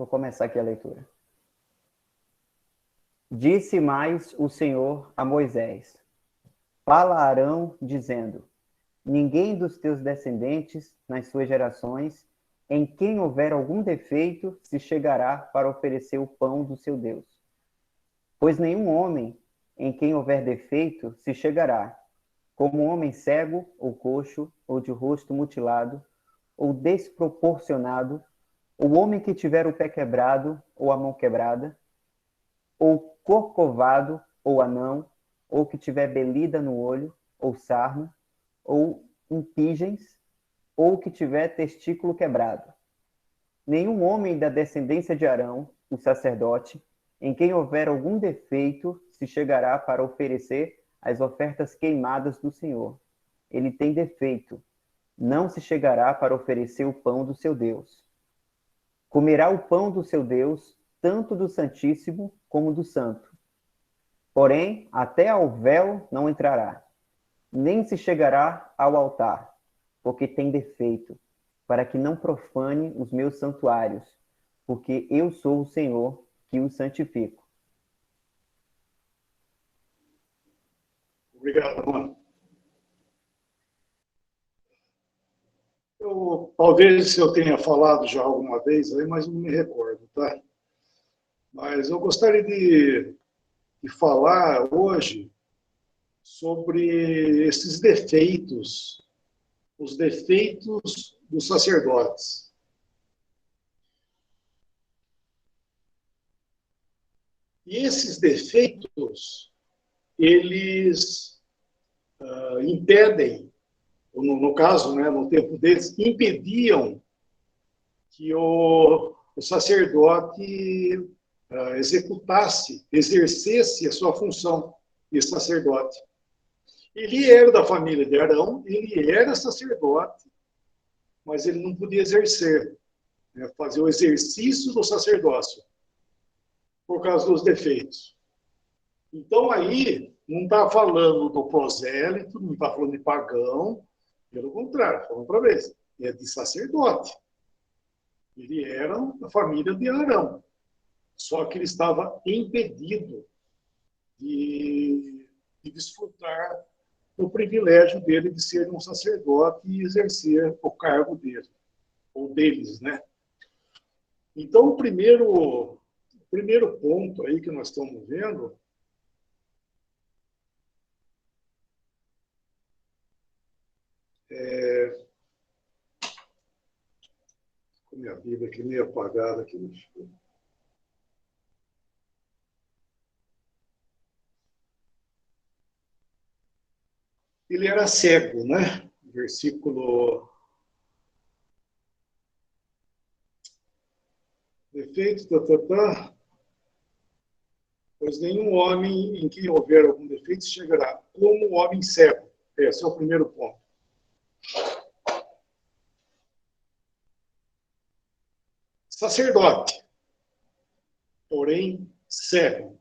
Vou começar aqui a leitura. Disse mais o Senhor a Moisés: Fala a Arão, dizendo: Ninguém dos teus descendentes, nas suas gerações, em quem houver algum defeito, se chegará para oferecer o pão do seu Deus. Pois nenhum homem, em quem houver defeito, se chegará, como um homem cego, ou coxo, ou de rosto mutilado, ou desproporcionado, o homem que tiver o pé quebrado, ou a mão quebrada, ou corcovado, ou anão, ou que tiver belida no olho, ou sarna, ou impigens, ou que tiver testículo quebrado. Nenhum homem da descendência de Arão, o sacerdote, em quem houver algum defeito, se chegará para oferecer as ofertas queimadas do Senhor. Ele tem defeito, não se chegará para oferecer o pão do seu Deus. Comerá o pão do seu Deus, tanto do Santíssimo como do Santo. Porém, até ao véu não entrará, nem se chegará ao altar, porque tem defeito, para que não profane os meus santuários, porque eu sou o Senhor que os santifico. Obrigado, mano. Talvez eu tenha falado já alguma vez, aí, mas não me recordo, tá? Mas eu gostaria de falar hoje sobre esses defeitos, os defeitos dos sacerdotes. E esses defeitos, eles impedem, no caso, né, no tempo deles, impediam que o sacerdote executasse, exercesse a sua função de sacerdote. Ele era da família de Arão, ele era sacerdote, mas ele não podia exercer, né, fazer o exercício do sacerdócio, por causa dos defeitos. Então, aí, não está falando do prosélito, não está falando de pagão, pelo contrário, falando outra vez, é de sacerdote. Ele era da família de Arão, só que ele estava impedido de desfrutar do privilégio dele de ser um sacerdote e exercer o cargo dele, ou deles, né? Então, o primeiro ponto aí que nós estamos vendo com minha Bíblia aqui meio apagada aqui. Ele era cego, né? Versículo defeito, pois nenhum homem em quem houver algum defeito chegará como o homem cego. Esse é o primeiro ponto. Sacerdote, porém cego.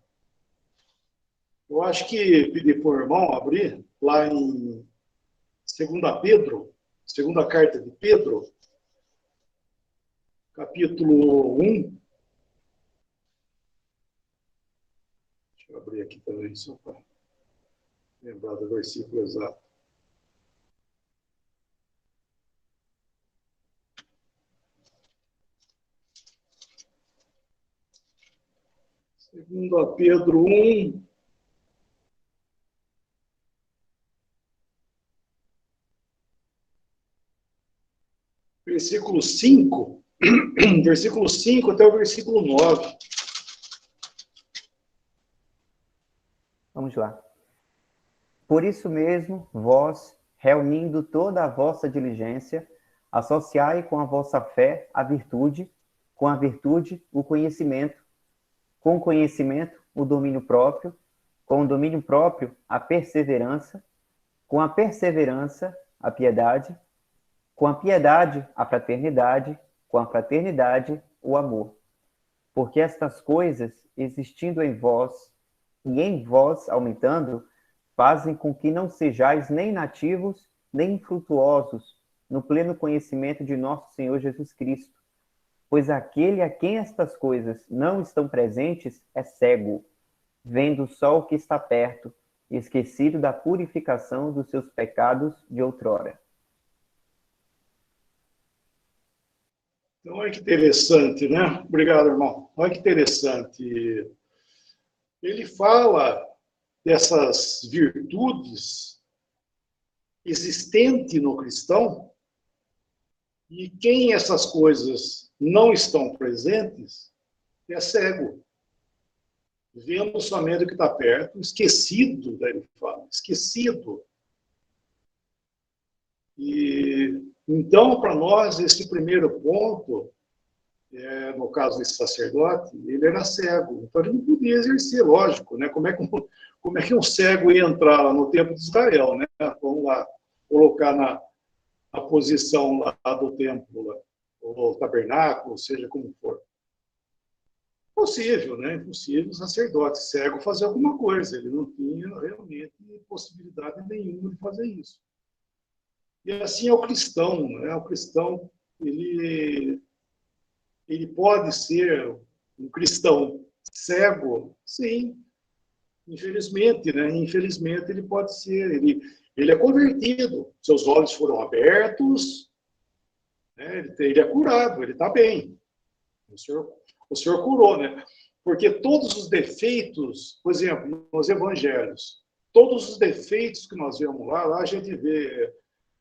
Eu acho que pedi para o irmão abrir lá em 2 Pedro, segunda carta de Pedro, capítulo 1. Deixa eu abrir aqui também, só para lembrar do versículo exato. Segunda Pedro 1, versículo 5, versículo 5 até o versículo 9. Vamos lá. Por isso mesmo, vós, reunindo toda a vossa diligência, associai com a vossa fé a virtude, com a virtude o conhecimento, com o conhecimento o domínio próprio, com o domínio próprio a perseverança, com a perseverança a piedade, com a piedade a fraternidade, com a fraternidade o amor. Porque estas coisas, existindo em vós e em vós aumentando, fazem com que não sejais nem nativos, nem infrutuosos no pleno conhecimento de nosso Senhor Jesus Cristo. pois aquele a quem estas coisas não estão presentes é cego, vendo só o que está perto, e esquecido da purificação dos seus pecados de outrora. Então, olha que interessante, né? Obrigado, irmão. Olha que interessante. Ele fala dessas virtudes existentes no cristão, e quem essas coisas não estão presentes é cego, vendo somente o que está perto, esquecido, daí ele fala, esquecido. E então, para nós, esse primeiro ponto, no caso desse sacerdote, ele era cego, então ele não podia exercer, lógico, né? Como é que um cego ia entrar lá no templo de Israel, né? Vamos lá, colocar na posição lá do templo, lá, ou tabernáculo, seja como for. Impossível, né? Impossível o sacerdote cego fazer alguma coisa, ele não tinha realmente possibilidade nenhuma de fazer isso. E assim é o cristão, né? O cristão, ele pode ser um cristão cego, sim, infelizmente, né? Infelizmente ele pode ser, ele é convertido, seus olhos foram abertos, né? Ele é curado, ele está bem. O Senhor curou, né? Porque todos os defeitos, por exemplo, nos evangelhos, todos os defeitos que nós vemos lá a gente vê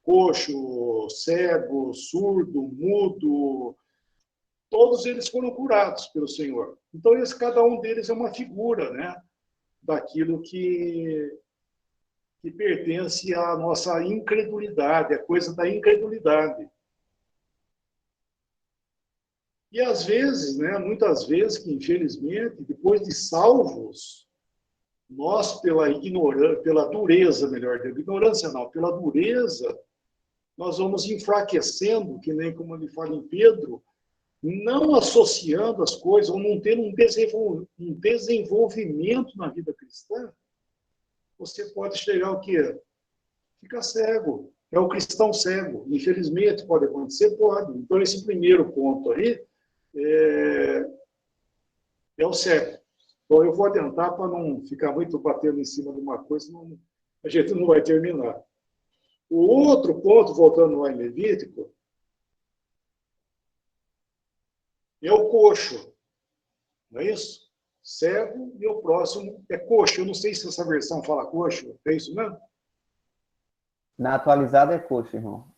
coxo, cego, surdo, mudo, todos eles foram curados pelo Senhor. Então, cada um deles é uma figura, né, daquilo que pertence à nossa incredulidade, a coisa da incredulidade. E às vezes, né, muitas vezes, que infelizmente, depois de salvos, nós, pela ignorância, pela dureza, melhor dizendo, ignorância não, pela dureza, nós vamos enfraquecendo, que nem como ele fala em Pedro, não associando as coisas, ou não tendo um desenvolvimento na vida cristã, você pode chegar ao quê? Ficar cego. É o cristão cego. Infelizmente, pode acontecer? Pode. Então, esse primeiro ponto aí é o cego. Então, eu vou adiantar para não ficar muito batendo em cima de uma coisa, senão a gente não vai terminar. O outro ponto, voltando lá em Levítico, é o coxo. Não é isso? Cego e o próximo é coxo. Eu não sei se essa versão fala coxo. É isso mesmo? Na atualizada é coxo, irmão.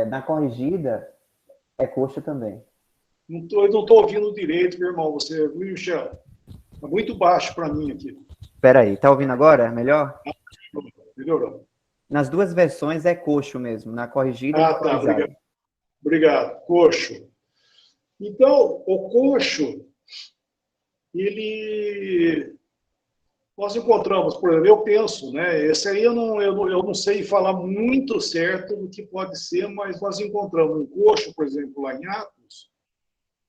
Na corrigida é coxo também. Eu não estou ouvindo direito, meu irmão. Você, Michel, está muito baixo para mim aqui. Espera aí, tá ouvindo agora? Melhor? Melhorou. Nas duas versões é coxo mesmo, na corrigida e na Ah, tá. Obrigado. atualizada. Obrigado. Coxo. Então, o coxo, ele... Nós encontramos, por exemplo, eu penso, né? Esse aí eu não sei falar muito certo do que pode ser, mas nós encontramos um coxo, por exemplo, lá em Atos,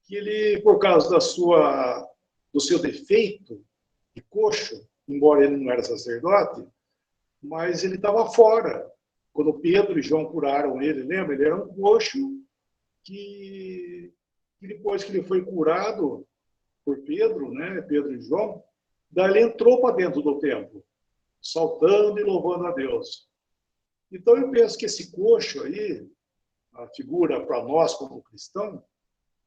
que ele, por causa do seu defeito de coxo, embora ele não era sacerdote, mas ele estava fora. Quando Pedro e João curaram ele, lembra? Ele era um coxo que depois que ele foi curado por Pedro, né? Pedro e João, daí ele entrou para dentro do templo, saltando e louvando a Deus. Então eu penso que esse coxo aí, a figura para nós como cristãos,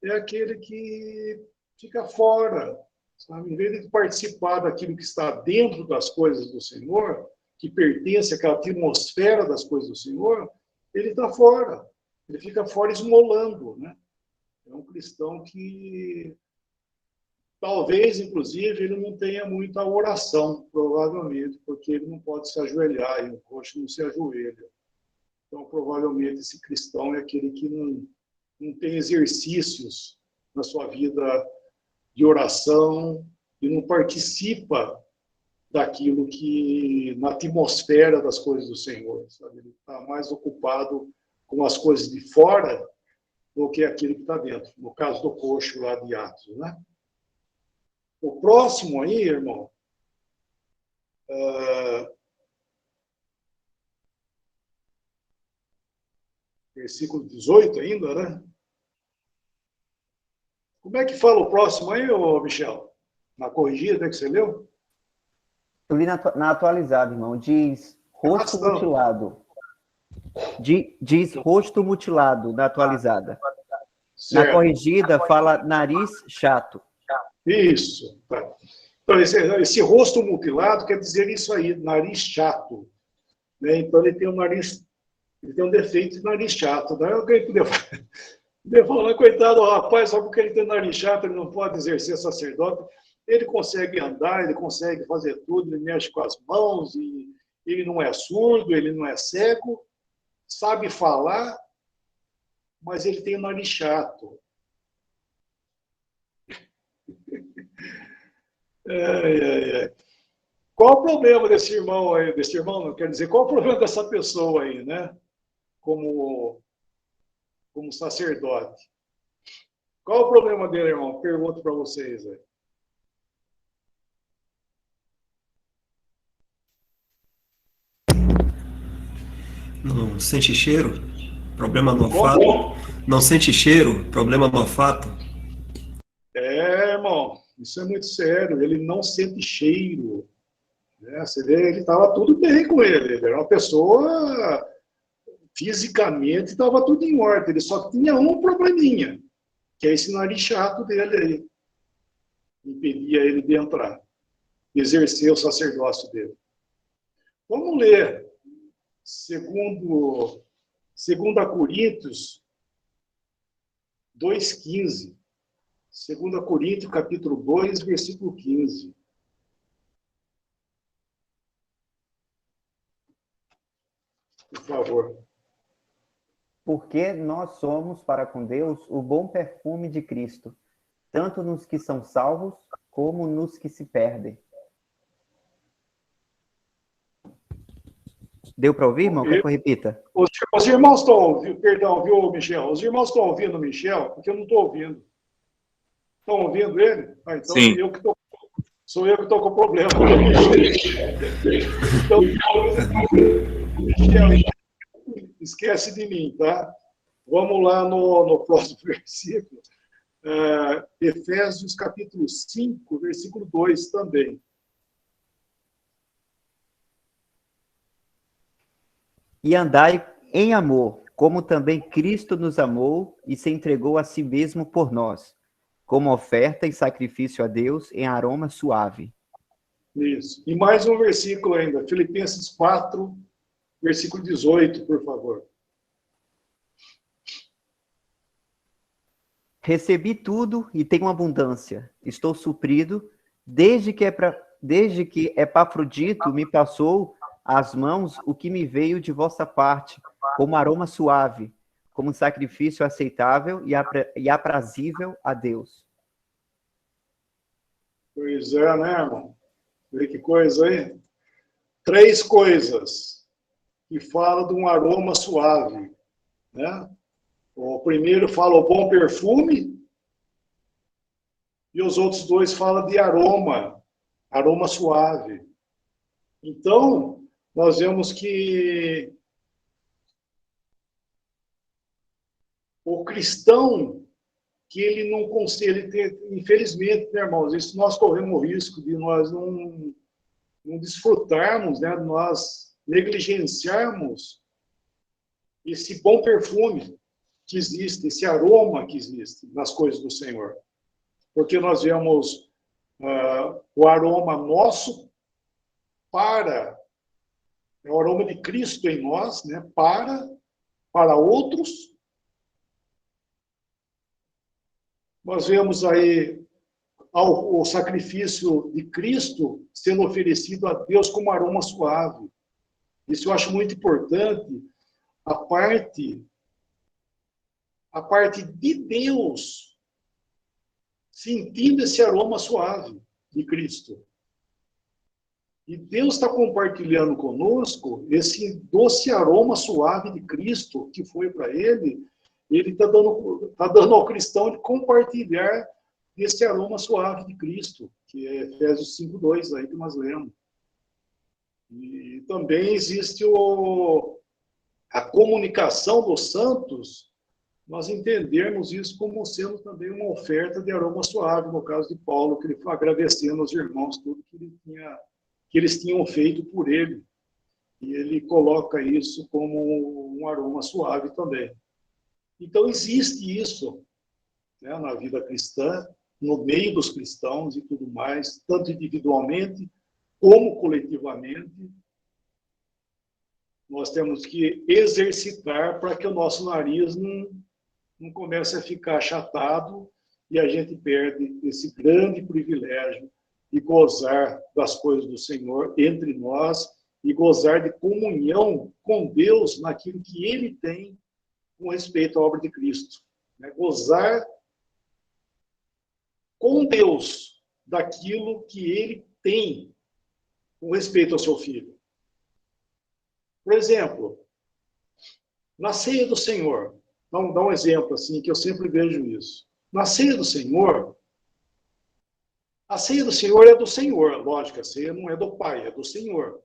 é aquele que fica fora, sabe? Em vez de participar daquilo que está dentro das coisas do Senhor, que pertence àquela atmosfera das coisas do Senhor, ele está fora. Ele fica fora esmolando, né? É um cristão que talvez, inclusive, ele não tenha muita oração, provavelmente, porque ele não pode se ajoelhar, e o coxo não se ajoelha. Então, provavelmente, esse cristão é aquele que não tem exercícios na sua vida de oração e não participa daquilo que, na atmosfera das coisas do Senhor, sabe? Ele está mais ocupado com as coisas de fora do que aquilo que está dentro. No caso do coxo lá de Atos, né? O próximo aí, irmão, versículo 18 ainda, né? Como é que fala o próximo aí, ô Michel? Na corrigida que você leu? Eu li na atualizada, irmão. Diz rosto Arrastão. mutilado. Diz rosto mutilado na atualizada. Na Certo. corrigida, fala nariz chato. Isso. Tá. Então, esse rosto mutilado quer dizer isso aí, nariz chato. Né? Então, ele tem um nariz, ele tem um defeito de nariz chato. Né? Alguém podia falar, coitado, rapaz, só porque ele tem nariz chato, ele não pode exercer sacerdote. Ele consegue andar, ele consegue fazer tudo, ele mexe com as mãos, e ele não é surdo, ele não é cego, sabe falar, mas ele tem um nariz chato. Ai, ai, ai. Qual o problema desse irmão aí? Desse irmão, não quer dizer, qual o problema dessa pessoa aí, né? Como sacerdote. Qual o problema dele, irmão? Pergunto para vocês aí. Não sente cheiro? Problema no olfato? Como? Não sente cheiro? Problema no olfato? É, irmão, isso é muito sério. Ele não sente cheiro. Né? Você vê, ele estava tudo bem com ele. Ele era uma pessoa, fisicamente, estava tudo em ordem. Ele só tinha um probleminha, que é esse nariz chato dele aí. Impedia ele de entrar, de exercer o sacerdócio dele. Vamos ler, segundo Coríntios 2,15. 2 Coríntios, capítulo 2, versículo 15. Por favor. Porque nós somos, para com Deus, o bom perfume de Cristo, tanto nos que são salvos, como nos que se perdem. Deu para ouvir, irmão? Quer que eu repita? Os irmãos estão ouvindo, perdão, viu, Michel? Os irmãos estão ouvindo o Michel, porque eu não estou ouvindo. Estão ouvindo ele? Ah, então Sim. sou eu que estou com o problema. Então, Michel, esquece de mim, tá? Vamos lá no próximo versículo. Efésios capítulo 5, versículo 2 também. E andai em amor, como também Cristo nos amou e se entregou a si mesmo por nós, como oferta e sacrifício a Deus em aroma suave. Isso. E mais um versículo ainda, Filipenses 4, versículo 18, por favor. Recebi tudo e tenho abundância. Estou suprido, desde que Epafrodito me passou às mãos o que me veio de vossa parte, como aroma suave, como sacrifício aceitável e aprazível a Deus. Pois é, né, irmão? Vê que coisa aí. 3 coisas que falam de um aroma suave, né? O primeiro fala o bom perfume, e os outros 2 falam de aroma suave. Então, nós vemos que o cristão, que ele não consegue, infelizmente, né, irmãos, isso nós corremos o risco de nós não desfrutarmos, né, nós negligenciarmos esse bom perfume que existe, esse aroma que existe nas coisas do Senhor. Porque nós vemos o aroma nosso é o aroma de Cristo em nós, né, para outros. Nós vemos aí o sacrifício de Cristo sendo oferecido a Deus como aroma suave. Isso eu acho muito importante, a parte de Deus sentindo esse aroma suave de Cristo. E Deus está compartilhando conosco esse doce aroma suave de Cristo que foi para ele. Ele está dando ao cristão de compartilhar esse aroma suave de Cristo, que é Efésios 5:2 aí que nós lemos. E também existe a comunicação dos santos nós entendermos isso como sendo também uma oferta de aroma suave, no caso de Paulo, que ele foi agradecendo aos irmãos tudo que eles tinham feito por ele. E ele coloca isso como um aroma suave também. Então, existe isso, né, na vida cristã, no meio dos cristãos e tudo mais, tanto individualmente como coletivamente. Nós temos que exercitar para que o nosso nariz não comece a ficar achatado e a gente perde esse grande privilégio de gozar das coisas do Senhor entre nós e gozar de comunhão com Deus naquilo que Ele tem com respeito à obra de Cristo. Né? Gozar com Deus daquilo que Ele tem com respeito ao seu Filho. Por exemplo, na ceia do Senhor, vamos dar um exemplo assim, que eu sempre vejo isso. Na ceia do Senhor, a ceia do Senhor é do Senhor, lógico, a ceia não é do Pai, é do Senhor.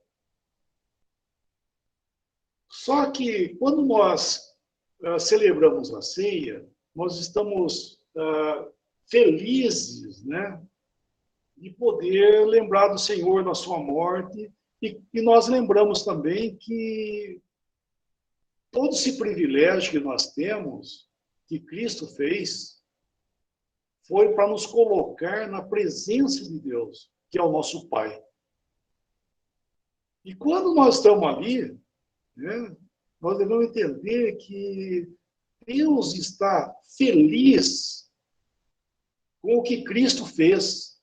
Só que quando nós celebramos a ceia, nós estamos felizes, né, de poder lembrar do Senhor na sua morte, e nós lembramos também que todo esse privilégio que nós temos, que Cristo fez, foi para nos colocar na presença de Deus, que é o nosso Pai. E quando nós estamos ali, né, nós devemos entender que Deus está feliz com o que Cristo fez,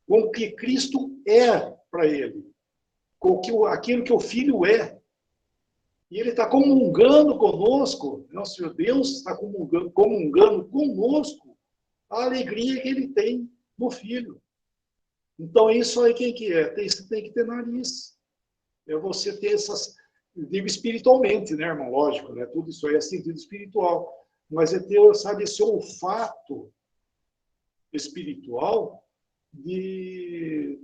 com o que Cristo é para ele, com aquilo que o Filho é. E ele está comungando conosco, nosso Senhor Deus está comungando conosco a alegria que ele tem no Filho. Então, isso aí quem que é? Você tem que ter nariz. É você ter essas... Digo espiritualmente, né, irmão? Lógico, né? Tudo isso aí é sentido espiritual. Mas é ter, sabe, esse olfato espiritual de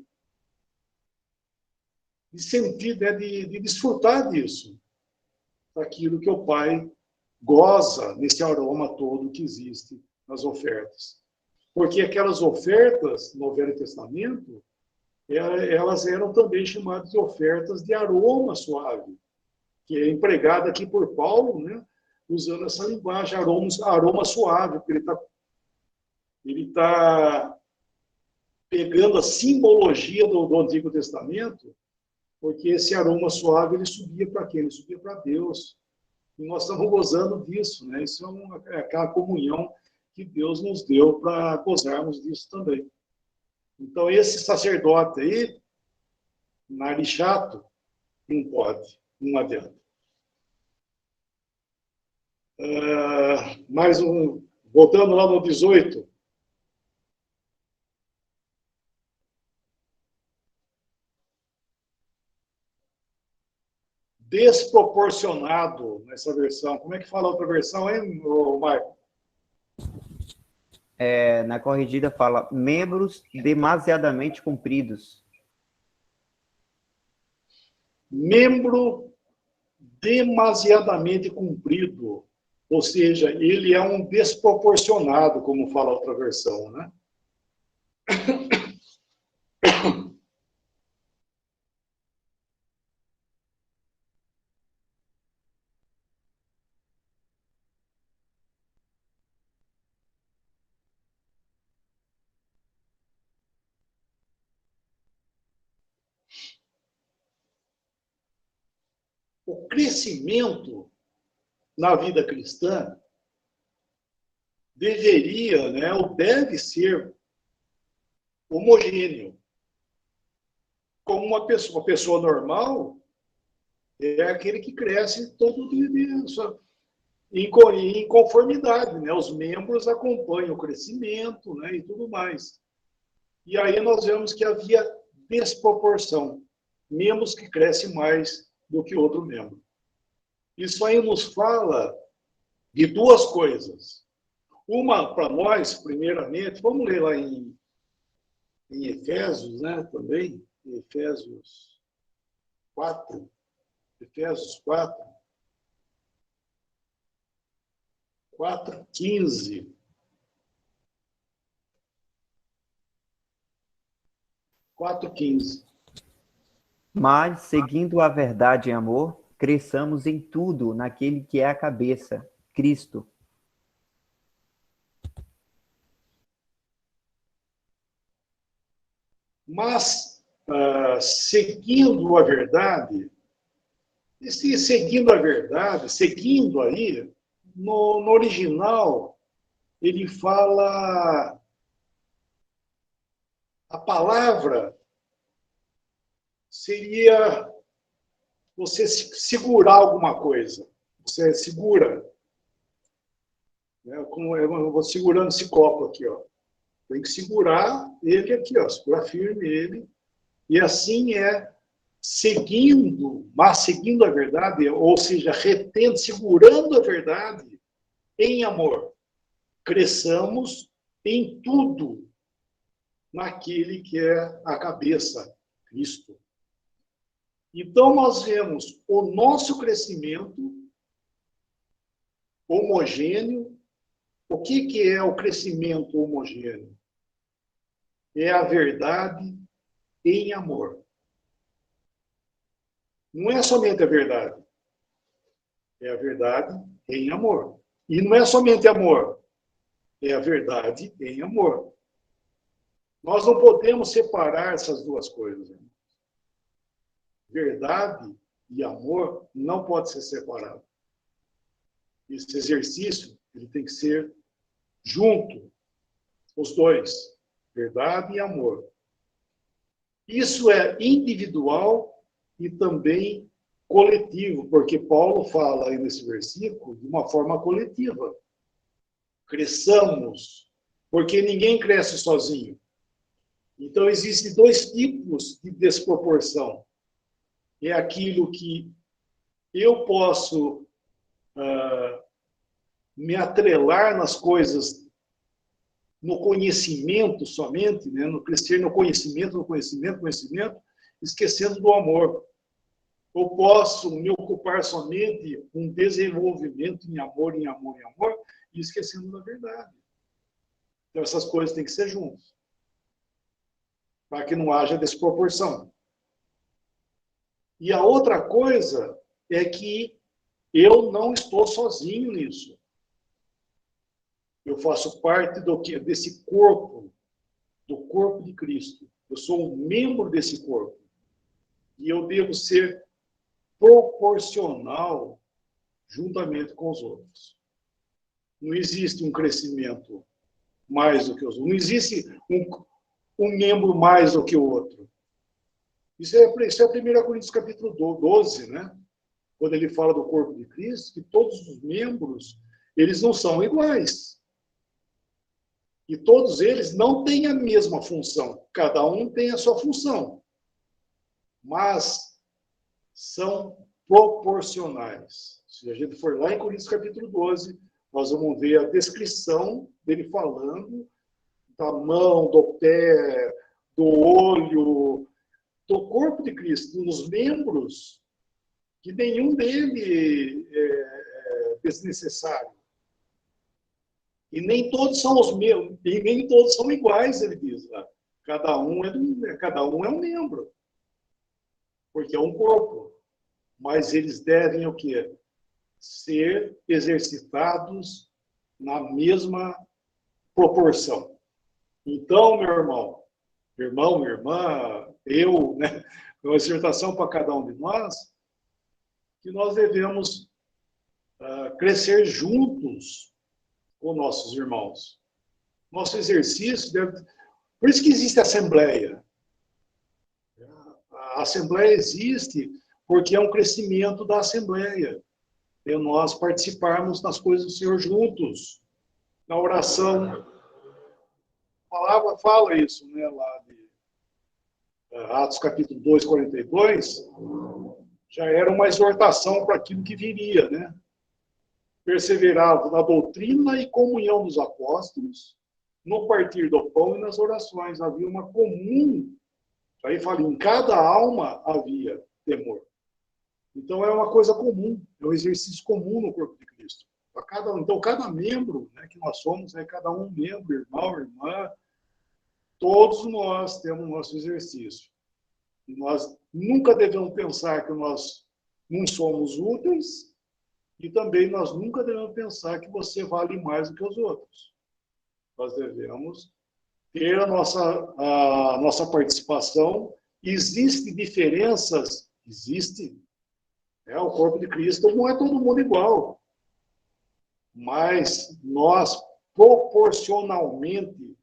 sentir, né, de desfrutar disso. Daquilo que o Pai goza nesse aroma todo que existe nas ofertas. Porque aquelas ofertas no Velho Testamento, elas eram também chamadas de ofertas de aroma suave, que é empregada aqui por Paulo, né, usando essa linguagem, aroma suave, porque ele tá pegando a simbologia do Antigo Testamento, porque esse aroma suave ele subia para quem? Ele subia para Deus. E nós estamos gozando disso, né? Isso é aquela comunhão que Deus nos deu para gozarmos disso também. Então, esse sacerdote aí, nariz chato, não pode, não adianta. Mais um, voltando lá no 18. Desproporcionado nessa versão. Como é que fala a outra versão, hein, Marco? Na corrigida fala membros demasiadamente compridos. Membro demasiadamente comprido. Ou seja, ele é um desproporcionado, como fala a outra versão, né? O crescimento na vida cristã deveria, né, ou deve ser homogêneo. Como uma pessoa normal é aquele que cresce todo em conformidade, né? Os membros acompanham o crescimento, né, e tudo mais. E aí nós vemos que havia desproporção, membros que crescem mais do que outro membro. Isso aí nos fala de duas coisas. Uma, para nós, primeiramente, vamos ler lá em Efésios, né, também, em Efésios 4, 4:15. Mas, seguindo a verdade em amor, cresçamos em tudo naquele que é a cabeça, Cristo. Mas, seguindo a verdade, esse seguindo a verdade, seguindo aí, no original, ele fala a palavra seria você segurar alguma coisa. Você segura. Né? Como eu vou segurando esse copo aqui, ó. Tem que segurar ele aqui, ó. Segurar firme ele. E assim seguindo, mas seguindo a verdade, ou seja, retendo, segurando a verdade em amor. Cresçamos em tudo naquele que é a cabeça, Cristo. Então, nós vemos o nosso crescimento homogêneo. O que é o crescimento homogêneo? É a verdade em amor. Não é somente a verdade. É a verdade em amor. E não é somente amor. É a verdade em amor. Nós não podemos separar essas duas coisas. Verdade e amor não pode ser separado. Esse exercício ele tem que ser junto, os dois, verdade e amor. Isso é individual e também coletivo, porque Paulo fala aí nesse versículo de uma forma coletiva. Cresçamos, porque ninguém cresce sozinho. Então, existem dois tipos de desproporção. É aquilo que eu posso me atrelar nas coisas, no conhecimento somente, né? No crescer no conhecimento, esquecendo do amor. Eu posso me ocupar somente com desenvolvimento em amor, e esquecendo da verdade. Então, essas coisas têm que ser juntas, para que não haja desproporção. E a outra coisa é que eu não estou sozinho nisso. Eu faço parte desse corpo, do corpo de Cristo. Eu sou um membro desse corpo. E eu devo ser proporcional juntamente com os outros. Não existe um crescimento mais do que os outros. Não existe um membro mais do que o outro. Isso é 1 Coríntios capítulo 12, né? Quando ele fala do corpo de Cristo, que todos os membros, eles não são iguais. E todos eles não têm a mesma função. Cada um tem a sua função. Mas são proporcionais. Se a gente for lá em Coríntios capítulo 12, nós vamos ver a descrição dele falando da mão, do pé, do olho, do corpo de Cristo, dos membros, que nenhum dele é desnecessário. E nem todos são os mesmos, e nem todos são iguais, ele diz lá. Cada um é um membro, porque é um corpo. Mas eles devem o quê? Ser exercitados na mesma proporção. Então, meu irmão, minha irmã, eu, né? Uma exortação para cada um de nós, que nós devemos crescer juntos com nossos irmãos. Nosso exercício deve... Por isso que existe a Assembleia. A Assembleia existe porque é um crescimento da Assembleia. É nós participarmos das coisas do Senhor juntos. Na oração. A palavra fala isso, né? Lá de Atos capítulo 2, 42. Já era uma exortação para aquilo que viria, né? Perseveravam na doutrina e comunhão dos apóstolos, no partir do pão e nas orações. Havia uma comum. Aí fala, em cada alma havia temor. Então é uma coisa comum, é um exercício comum no corpo de Cristo. a cada um. Então, cada membro, né, que nós somos, cada um membro, irmão, irmã, todos nós temos nosso exercício. E nós nunca devemos pensar que nós não somos úteis e também nós nunca devemos pensar que você vale mais do que os outros. Nós devemos ter a nossa participação. Existem diferenças? Existe. O corpo de Cristo não é todo mundo igual. Mas nós, proporcionalmente,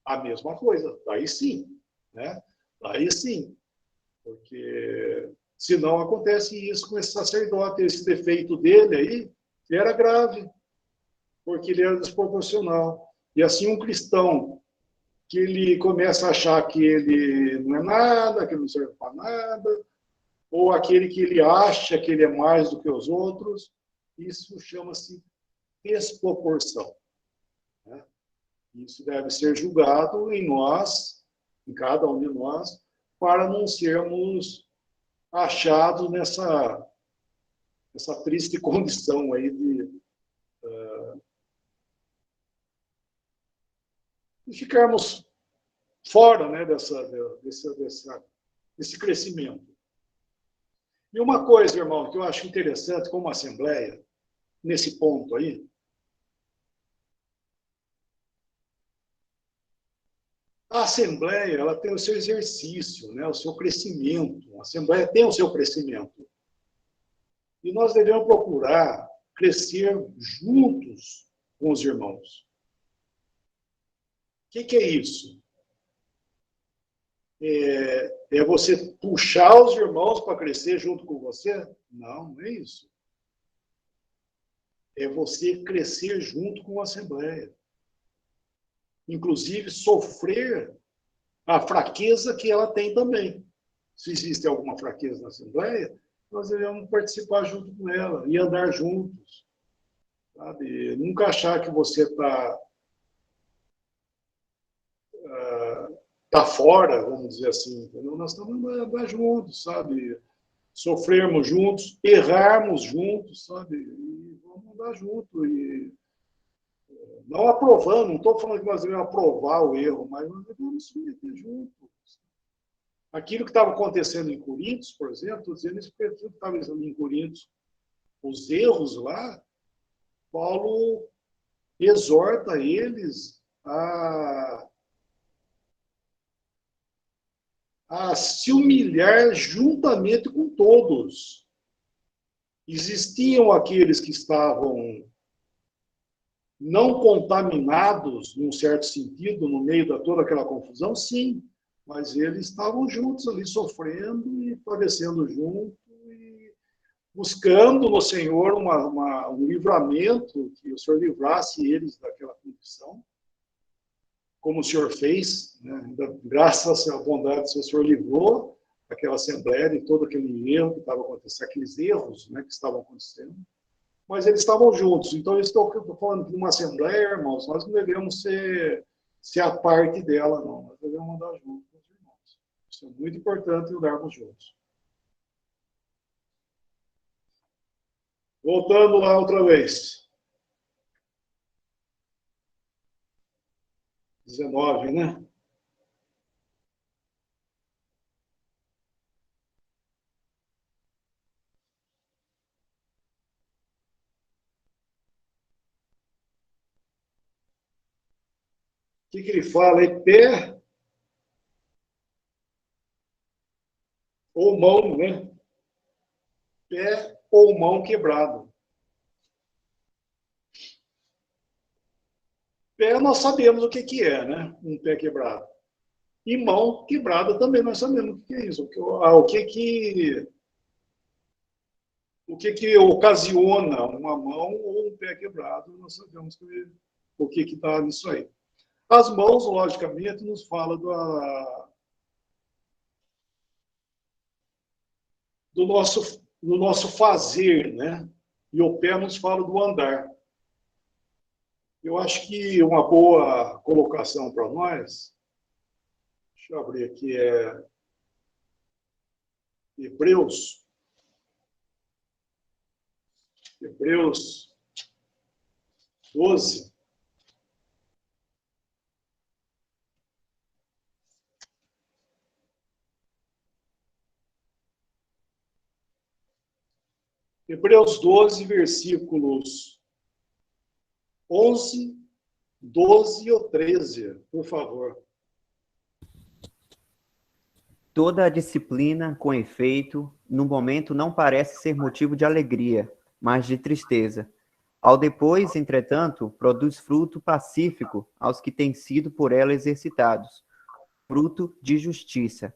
a mesma coisa. Daí sim. Né? Daí sim. Porque senão acontece isso com esse sacerdote. Esse defeito dele aí era grave. Porque ele era desproporcional. E assim um cristão que ele começa a achar que ele não é nada, que ele não serve para nada, ou aquele que ele acha que ele é mais do que os outros, isso chama-se desproporção. Né? Isso deve ser julgado em nós, em cada um de nós, para não sermos achados nessa triste condição aí de ficarmos fora, né, desse crescimento. E uma coisa, irmão, que eu acho interessante como Assembleia, nesse ponto aí, a Assembleia ela tem o seu exercício, né, o seu crescimento. A Assembleia tem o seu crescimento. E nós devemos procurar crescer juntos com os irmãos. O que é isso? É você puxar os irmãos para crescer junto com você? Não, não é isso. É você crescer junto com a Assembleia. Inclusive, sofrer a fraqueza que ela tem também. Se existe alguma fraqueza na Assembleia, nós devemos participar junto com ela e andar juntos. Sabe? Nunca achar que você está fora, vamos dizer assim. Entendeu? Nós estamos andando juntos, sabe? Sofrermos juntos, errarmos juntos, sabe? E vamos andar juntos. E não aprovando, não estou falando que nós devemos aprovar o erro, mas nós devemos se meter juntos. Aquilo que estava acontecendo em Coríntios, por exemplo, estou dizendo isso porque aquilo que estava em Coríntios, os erros lá, Paulo exorta eles a se humilhar juntamente com todos. Existiam aqueles que estavam não contaminados, num certo sentido, no meio de toda aquela confusão, sim, mas eles estavam juntos ali, sofrendo e padecendo junto, e buscando no Senhor um livramento, que o Senhor livrasse eles daquela condição, como o Senhor fez, né? Graças à bondade do Senhor, o Senhor livrou aquela Assembleia de todo aquele erro que estava acontecendo, aqueles erros, né, que estavam acontecendo, mas eles estavam juntos. Então, eu estou falando de uma Assembleia, irmãos, nós não devemos ser a parte dela, não. Nós devemos andar juntos com os irmãos. Isso é muito importante, andarmos juntos. Voltando lá outra vez. 19, né? O que ele fala aí? Pé ou mão, né? Pé ou mão quebrado. Pé nós sabemos o que é, né? Um pé quebrado. E mão quebrada também nós sabemos o que é isso. O que ocasiona uma mão ou um pé quebrado, nós sabemos o que está nisso aí. As mãos, logicamente, nos falam do nosso fazer, né? E o pé nos fala do andar. Eu acho que uma boa colocação para nós, deixa eu abrir aqui, é Hebreus 12. Hebreus 12, versículos 11, 12 ou 13, por favor. Toda a disciplina, com efeito, no momento não parece ser motivo de alegria, mas de tristeza. Ao depois, entretanto, produz fruto pacífico aos que têm sido por ela exercitados, fruto de justiça.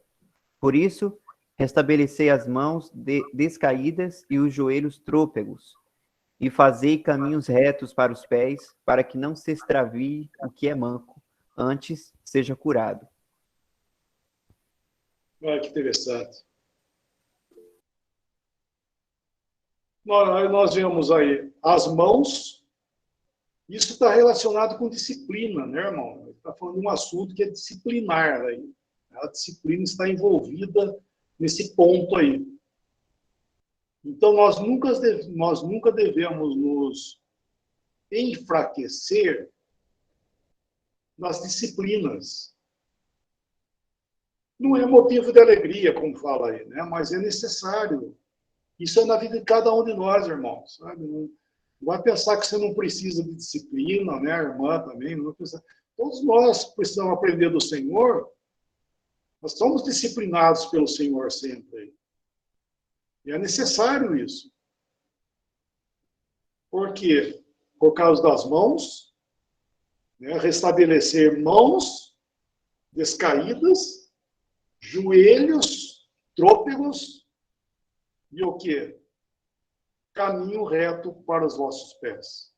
Por isso, restabelecei as mãos descaídas e os joelhos trôpegos, e fazei caminhos retos para os pés, para que não se extravie o que é manco, antes seja curado. Olha que interessante. Nós vemos aí as mãos, isso está relacionado com disciplina, né, irmão? Está falando de um assunto que é disciplinar aí. A disciplina está envolvida nesse ponto aí. Então, nós nunca devemos nos enfraquecer nas disciplinas. Não é motivo de alegria, como fala aí, né? Mas é necessário. Isso é na vida de cada um de nós, irmãos. Sabe? Não vai pensar que você não precisa de disciplina, né? A irmã também. Não precisa. Todos nós precisamos aprender do Senhor. Nós somos disciplinados pelo Senhor sempre. E é necessário isso. Por quê? Por causa das mãos, né? Restabelecer mãos descaídas, joelhos trôpegos e o quê? Caminho reto para os vossos pés.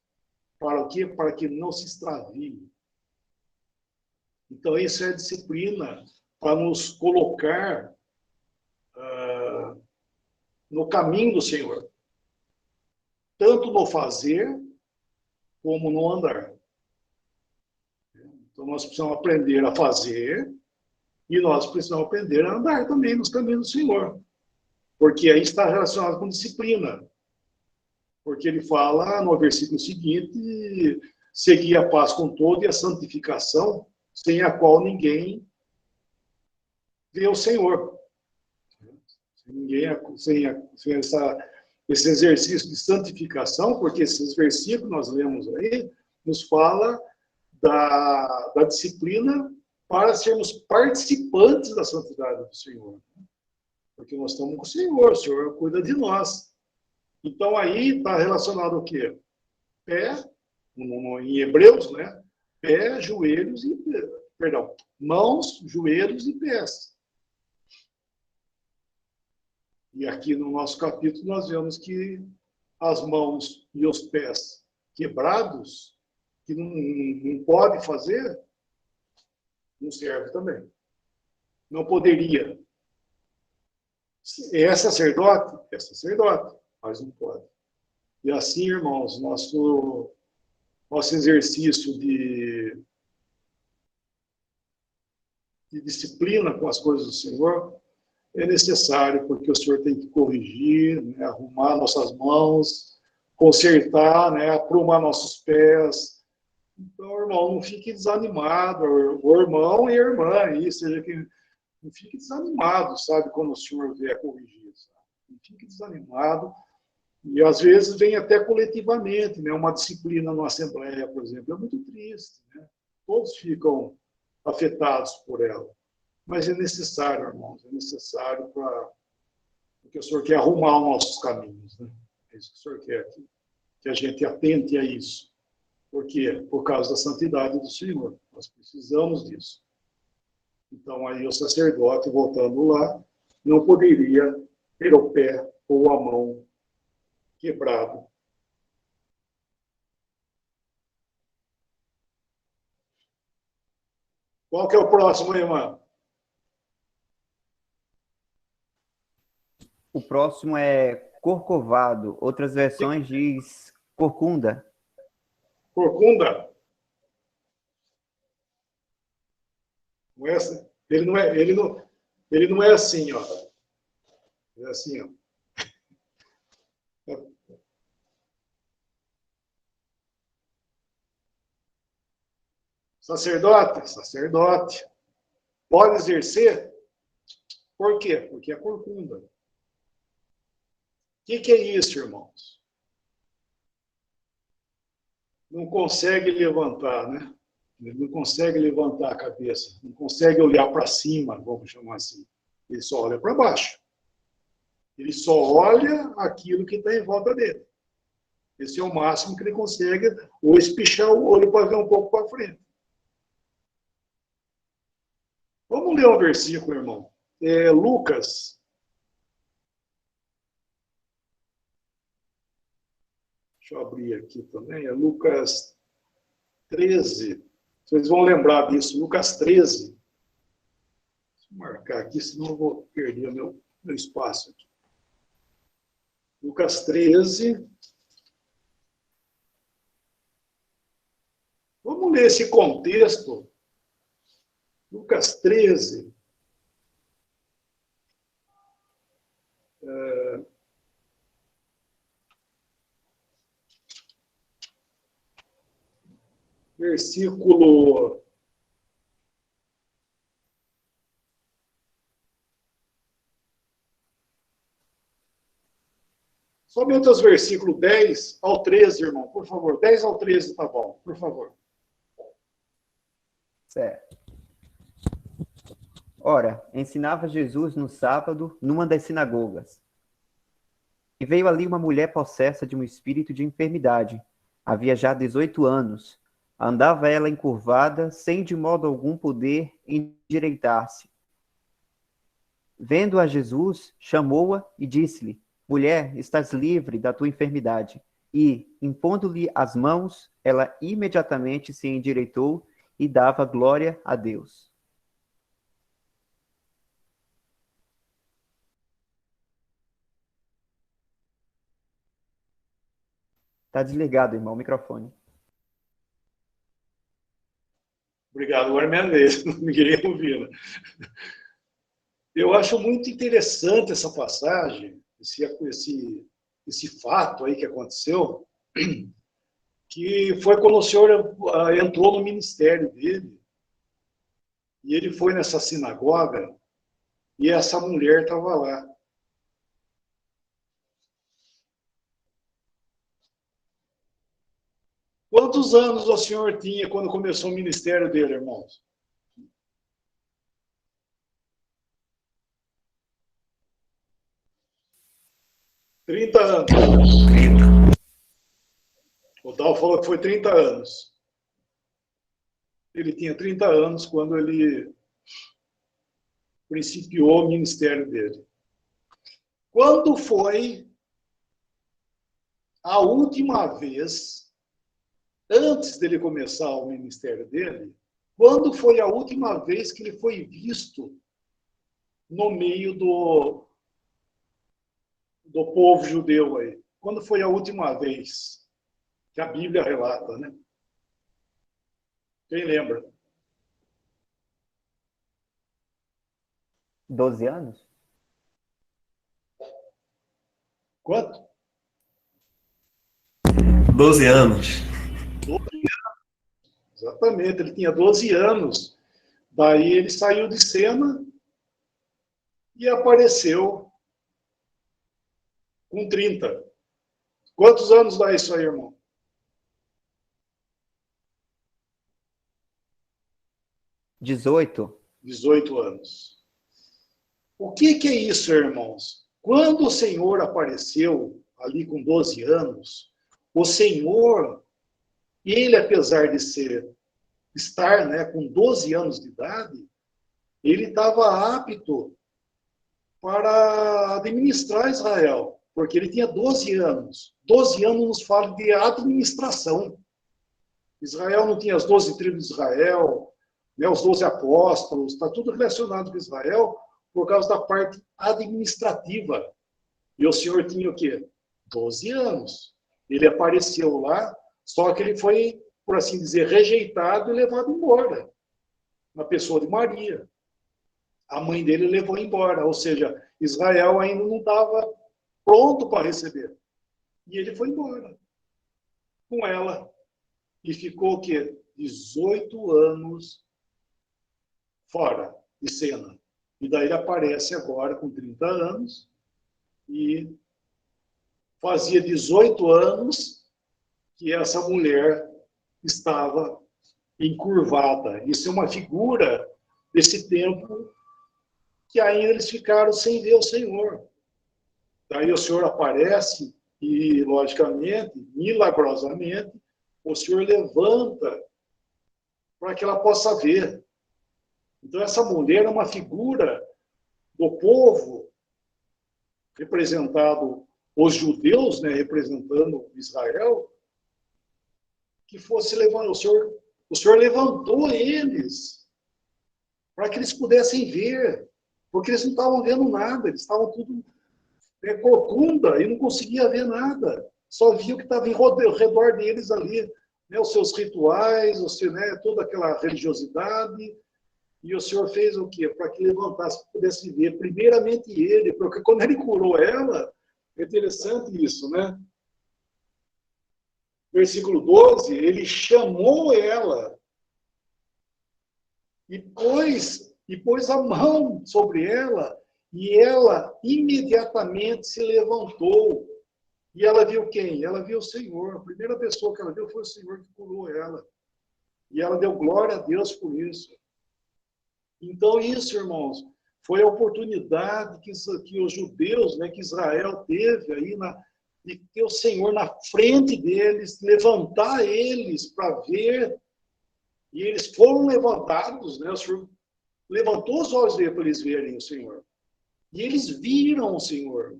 Para o quê? Para que não se extravie. Então, isso é disciplina para nos colocar no caminho do Senhor. Tanto no fazer, como no andar. Então, nós precisamos aprender a fazer e nós precisamos aprender a andar também nos caminhos do Senhor. Porque aí está relacionado com disciplina. Porque ele fala no versículo seguinte, seguir a paz com todo e a santificação, sem a qual ninguém vê o Senhor. Sem esse exercício de santificação, porque esses versículos nós lemos aí, nos fala da disciplina para sermos participantes da santidade do Senhor. Porque nós estamos com o Senhor cuida de nós. Então, aí está relacionado o quê? Pé, em Hebreus, né? Pé, joelhos e... Perdão, mãos, joelhos e pés. E aqui no nosso capítulo nós vemos que as mãos e os pés quebrados, que não pode fazer, não serve também. Não poderia. É sacerdote? É sacerdote, mas não pode. E assim, irmãos, nosso exercício de disciplina com as coisas do Senhor é necessário, porque o Senhor tem que corrigir, né, arrumar nossas mãos, consertar, né, aprumar nossos pés. Então, irmão, não fique desanimado, o irmão e a irmã, aí, seja que não fique desanimado, sabe, quando o Senhor vier corrigir. Sabe? Não fique desanimado. E, às vezes, vem até coletivamente, né, uma disciplina numa assembleia, por exemplo, é muito triste, né? Todos ficam afetados por ela. Mas é necessário, irmãos, é necessário porque o Senhor quer arrumar os nossos caminhos. Né? É isso que o Senhor quer, que a gente atente a isso. Por quê? Por causa da santidade do Senhor. Nós precisamos disso. Então, aí o sacerdote, voltando lá, não poderia ter o pé ou a mão quebrado. Qual que é o próximo, irmã? O próximo é corcovado. Outras versões diz corcunda. Corcunda? Não é assim. Ele não é assim, ó. É assim, ó. Sacerdote? Sacerdote. Pode exercer? Por quê? Porque é corcunda. O que é isso, irmãos? Não consegue levantar, né? Ele não consegue levantar a cabeça, não consegue olhar para cima, vamos chamar assim. Ele só olha para baixo. Ele só olha aquilo que está em volta dele. Esse é o máximo que ele consegue, ou espichar o olho para ver um pouco para frente. Vamos ler um versículo, irmão. Lucas. Deixa eu abrir aqui também. É Lucas 13. Vocês vão lembrar disso. Lucas 13. Deixa eu marcar aqui, senão eu vou perder meu espaço aqui. Lucas 13. Vamos ler esse contexto. Lucas 13. Versículo... Somente os versículos 10 ao 13, irmão, por favor. 10 ao 13, tá bom, por favor. Certo. Ora, ensinava Jesus no sábado, numa das sinagogas. E veio ali uma mulher possessa de um espírito de enfermidade. Havia já 18 anos. Andava ela encurvada, sem de modo algum poder endireitar-se. Vendo a Jesus, chamou-a e disse-lhe: Mulher, estás livre da tua enfermidade. E, impondo-lhe as mãos, ela imediatamente se endireitou e dava glória a Deus. Está desligado, irmão, o microfone. Obrigado, agora é minha vez, ninguém ouvindo. Eu acho muito interessante essa passagem, esse fato aí que aconteceu, que foi quando o senhor entrou no ministério dele, e ele foi nessa sinagoga, e essa mulher estava lá. Quantos anos o senhor tinha quando começou o ministério dele, irmãos? Trinta anos. 30. O Dal falou que foi 30 anos. Ele tinha 30 anos quando ele principiou o ministério dele. Quando foi a última vez, antes dele começar o ministério dele, quando foi a última vez que ele foi visto no meio do povo judeu aí? Quando foi a última vez que a Bíblia relata, né? Quem lembra? 12 anos? Quanto? 12 anos. 12 anos. Exatamente, ele tinha 12 anos. Daí ele saiu de cena e apareceu com 30. Quantos anos dá isso aí, irmão? 18. 18 anos. O que é isso, irmãos? Quando o Senhor apareceu ali com 12 anos, o Senhor, ele, apesar de estar, né, com 12 anos de idade, ele estava apto para administrar Israel, porque ele tinha 12 anos. 12 anos nos fala de administração. Israel não tinha as 12 tribos de Israel, né, os 12 apóstolos, está tudo relacionado com Israel por causa da parte administrativa. E o Senhor tinha o quê? 12 anos. Ele apareceu lá, só que ele foi, por assim dizer, rejeitado e levado embora. Na pessoa de Maria. A mãe dele levou embora, ou seja, Israel ainda não estava pronto para receber. E ele foi embora com ela. E ficou o quê? 18 anos fora de cena. E daí ele aparece agora com 30 anos e fazia 18 anos que essa mulher estava encurvada. Isso é uma figura desse tempo que ainda eles ficaram sem ver o Senhor. Daí o Senhor aparece e, logicamente, milagrosamente, o Senhor levanta para que ela possa ver. Então, essa mulher é uma figura do povo, representado os judeus, né, representando Israel, que fosse levar o Senhor levantou eles para que eles pudessem ver, porque eles não estavam vendo nada, eles estavam tudo corcunda e não conseguia ver nada, só via o que estava ao redor deles ali, né, os seus rituais, né, toda aquela religiosidade. E o Senhor fez o quê? Para que levantasse, pudesse ver primeiramente ele, porque quando ele curou ela, é interessante isso, né? Versículo 12, ele chamou ela e pôs a mão sobre ela, e ela imediatamente se levantou. E ela viu quem? Ela viu o Senhor. A primeira pessoa que ela viu foi o Senhor que curou ela. E ela deu glória a Deus por isso. Então, isso, irmãos, foi a oportunidade que os judeus, né, que Israel teve aí de ter o Senhor na frente deles, levantar eles para ver, e eles foram levantados, né, o Senhor levantou os olhos deles para eles verem o Senhor. E eles viram o Senhor.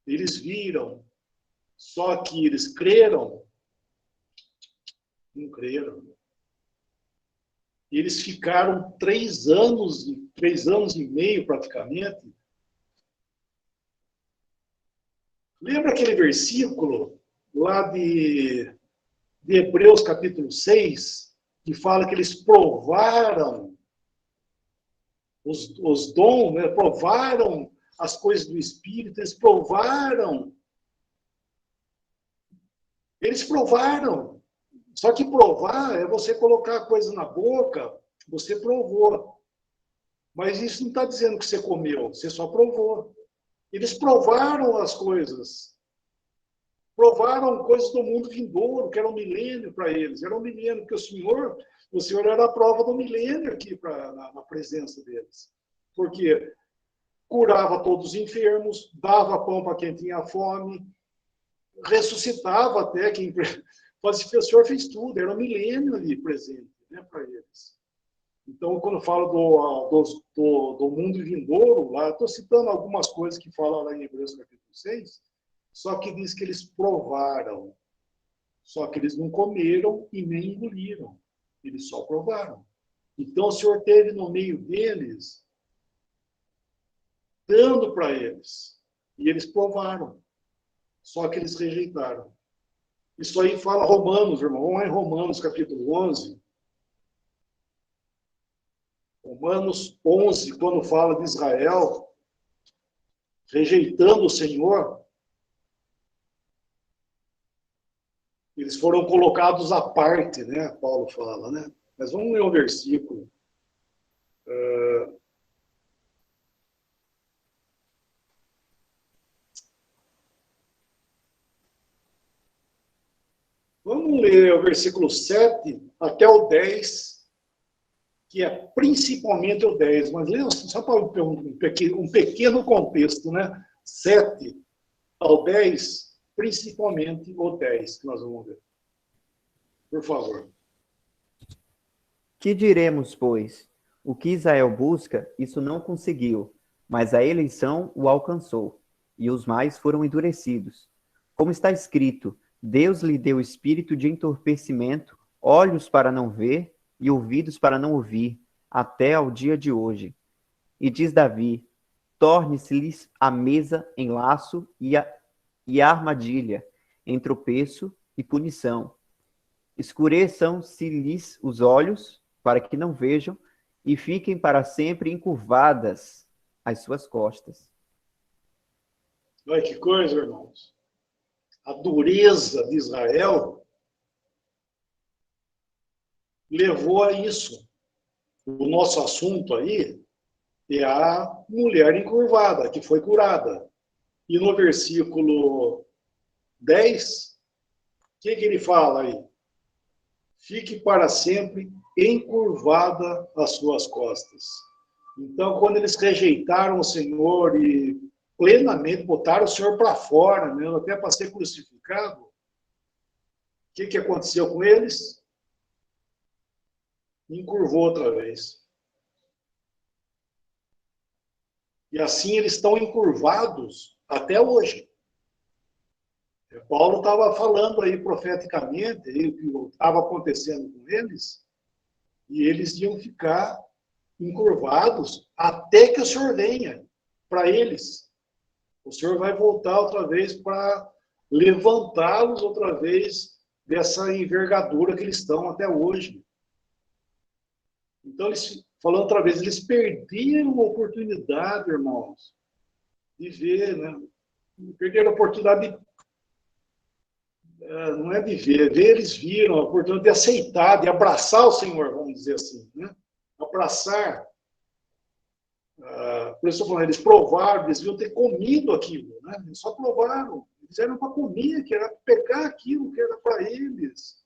Eles viram. Só que eles creram? Não creram. E eles ficaram 3 anos e meio praticamente. Lembra aquele versículo lá de Hebreus capítulo 6, que fala que eles provaram os dons, né? Provaram as coisas do Espírito, eles provaram. Eles provaram. Só que provar é você colocar a coisa na boca, você provou. Mas isso não está dizendo que você comeu, você só provou. Eles provaram as coisas. Provaram coisas do mundo vindouro, que era um milênio para eles. Era um milênio, porque o Senhor era a prova do milênio aqui na presença deles. Porque curava todos os enfermos, dava pão para quem tinha fome, ressuscitava até quem... O Senhor fez tudo, era um milênio ali presente, né, para eles. Então, quando eu falo do mundo vindouro, lá, estou citando algumas coisas que falam lá em Hebreus capítulo 6, só que diz que eles provaram, só que eles não comeram e nem engoliram, eles só provaram. Então, o Senhor teve no meio deles, dando para eles, e eles provaram, só que eles rejeitaram. Isso aí fala Romanos, irmão. Vamos lá em Romanos, capítulo 11. Romanos 11, quando fala de Israel rejeitando o Senhor, eles foram colocados à parte, né? Paulo fala, né? Mas vamos ler um versículo. Vamos ler o versículo 7 até o 10, que é principalmente o 10, mas lê só para um pequeno contexto, né? 7 ao 10, principalmente o 10, que nós vamos ver. Por favor. Que diremos, pois? O que Israel busca, isso não conseguiu, mas a eleição o alcançou, e os mais foram endurecidos. Como está escrito, Deus lhe deu espírito de entorpecimento, olhos para não ver e ouvidos para não ouvir, até ao dia de hoje. E diz Davi, torne-se-lhes a mesa em laço e a armadilha, em tropeço e punição. Escureçam-se-lhes os olhos, para que não vejam, e fiquem para sempre encurvadas as suas costas. Olha que coisa, irmãos. A dureza de Israel levou a isso. O nosso assunto aí é a mulher encurvada, que foi curada. E no versículo 10, o que ele fala aí? Fique para sempre encurvada as suas costas. Então, quando eles rejeitaram o Senhor e plenamente botaram o Senhor para fora, né, até para ser crucificado, o que aconteceu com eles? Encurvou outra vez. E assim eles estão encurvados até hoje. Paulo estava falando aí profeticamente aí, o que estava acontecendo com eles, e eles iam ficar encurvados até que o Senhor venha para eles. O Senhor vai voltar outra vez para levantá-los outra vez dessa envergadura que eles estão até hoje. Então, falando outra vez, eles perderam a oportunidade, irmãos, de ver, né? Perderam a oportunidade não é de ver, eles viram a oportunidade de aceitar, de abraçar o Senhor, vamos dizer assim, né? Abraçar. Por isso eu estou falando, eles provaram, eles deviam ter comido aquilo, né? Eles só provaram, eles eram para comer, que era pegar aquilo que era para eles.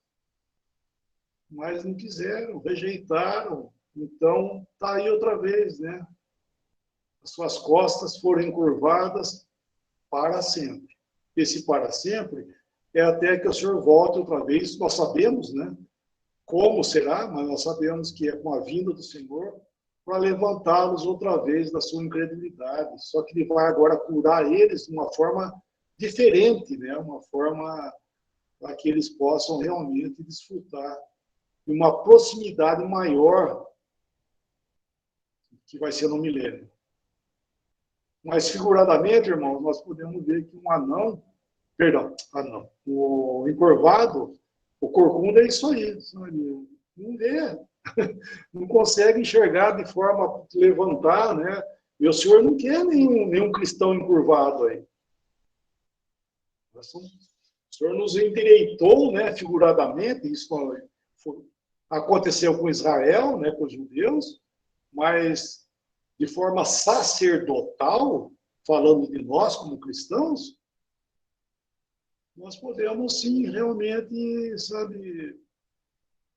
Mas não quiseram, rejeitaram. Então, está aí outra vez, né? As suas costas foram encurvadas para sempre. Esse para sempre é até que o Senhor volte outra vez. Nós sabemos, né? Como será, mas nós sabemos que é com a vinda do Senhor para levantá-los outra vez da sua incredulidade. Só que ele vai agora curar eles de uma forma diferente, né? Uma forma para que eles possam realmente desfrutar de uma proximidade maior que vai ser no milênio. Mas, figuradamente, irmãos, nós podemos ver que um anão, o encorvado, o corcunda é isso aí, sabe? Não vê, não consegue enxergar de forma a levantar, né? E o Senhor não quer nenhum cristão encurvado aí. O Senhor nos endireitou, né, figuradamente, isso aconteceu com Israel, né, com os judeus, mas de forma sacerdotal, falando de nós como cristãos, nós podemos sim, realmente, sabe,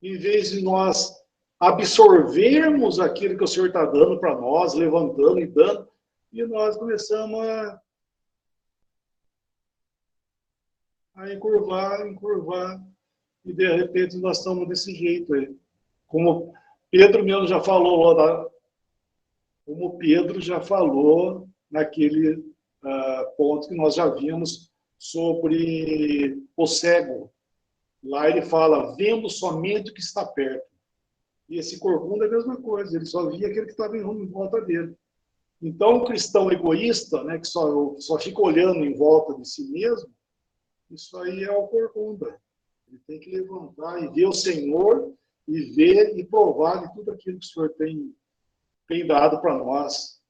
em vez de nós absorvermos aquilo que o Senhor está dando para nós, levantando e dando, e nós começamos a encurvar, e de repente nós estamos desse jeito aí. Como Pedro mesmo já falou lá, como Pedro já falou naquele ponto que nós já vimos sobre o cego. Lá ele fala, vendo somente o que está perto. E esse corcunda é a mesma coisa, ele só via aquele que estava em volta dele. Então, o cristão egoísta, né, que só fica olhando em volta de si mesmo, isso aí é o corcunda. Ele tem que levantar e ver o Senhor, e ver e provar de tudo aquilo que o Senhor tem dado para nós,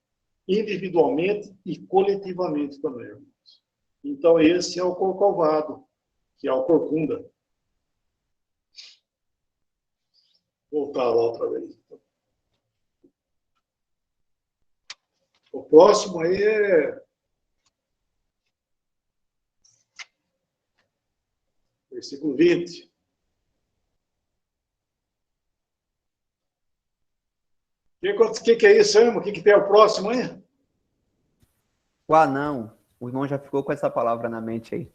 individualmente e coletivamente também, irmãos. Então, esse é o corcovado, que é o corcunda. Voltar lá outra vez. O próximo aí é versículo 20. O que é isso, irmão? O que tem o próximo aí? O anão. O irmão já ficou com essa palavra na mente aí.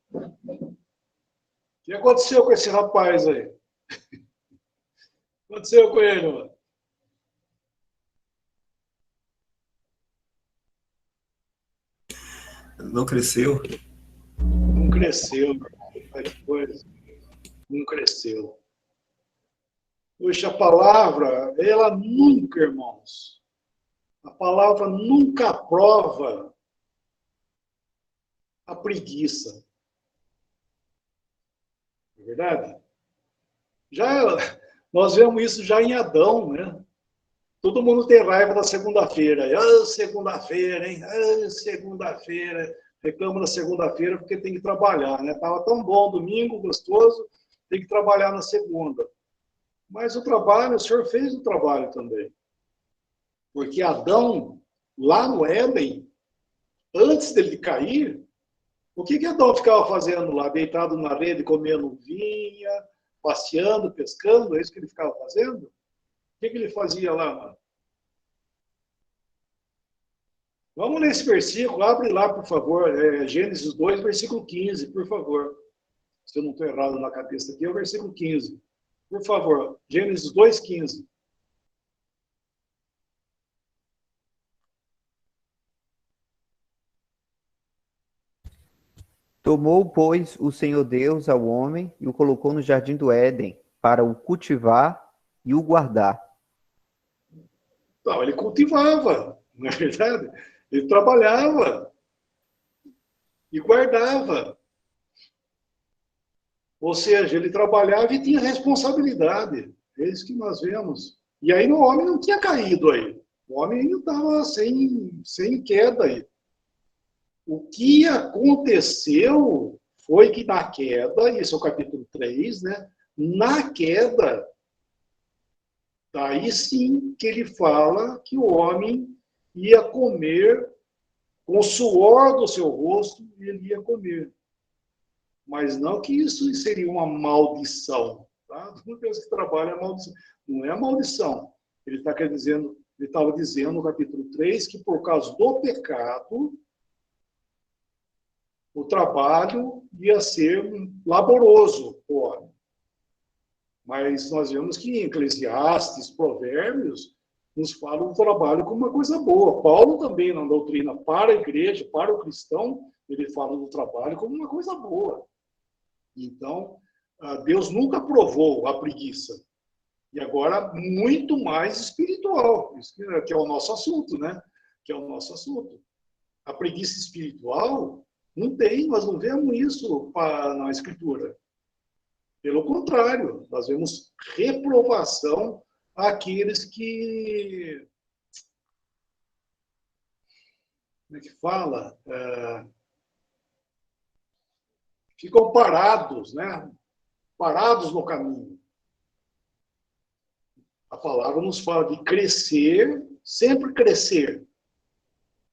O que aconteceu com esse rapaz aí? O que aconteceu com ele, mano? Não cresceu. Não cresceu, meu irmão. Que coisa. Não cresceu. Puxa, a palavra, ela nunca, irmãos, a palavra nunca aprova a preguiça. Não é verdade? Já, nós vemos isso já em Adão, né? Todo mundo tem raiva da segunda-feira. Ah, segunda-feira, hein? Ah, segunda-feira. Reclama da segunda-feira porque tem que trabalhar, né? Tava tão bom domingo, gostoso, tem que trabalhar na segunda. Mas o trabalho, o Senhor fez o trabalho também. Porque Adão, lá no Éden, antes dele cair, o que Adão ficava fazendo lá? Deitado na rede, comendo vinha, passeando, pescando? É isso que ele ficava fazendo? O que ele fazia lá, mano? Vamos ler esse versículo, abre lá, por favor, Gênesis 2, versículo 15, por favor. Se eu não estou errado na cabeça aqui, é o versículo 15. Por favor, Gênesis 2, 15. Tomou, pois, o Senhor Deus ao homem e o colocou no jardim do Éden para o cultivar e o guardar. Não, ele cultivava, não é verdade? Ele trabalhava e guardava. Ou seja, ele trabalhava e tinha responsabilidade. É isso que nós vemos. E aí o homem não tinha caído aí. O homem ainda estava sem queda aí. O que aconteceu foi que na queda, isso é o capítulo 3, né? Na queda, daí sim que ele fala que o homem ia comer com o suor do seu rosto, ele ia comer. Mas não que isso seria uma maldição. Tá? Não pensa que trabalho é maldição. Não é maldição. Ele estava dizendo no capítulo 3 que por causa do pecado, o trabalho ia ser laboroso para o homem. Mas nós vemos que em Eclesiastes, Provérbios, nos falam do trabalho como uma coisa boa. Paulo também, na doutrina para a igreja, para o cristão, ele fala do trabalho como uma coisa boa. Então, Deus nunca provou a preguiça. E agora, muito mais espiritual, isso que é o nosso assunto, né? Que é o nosso assunto. A preguiça espiritual não tem, nós não vemos isso na Escritura. Pelo contrário, nós vemos reprovação àqueles que... Como é que fala? Ficam parados, né? Parados no caminho. A palavra nos fala de crescer, sempre crescer.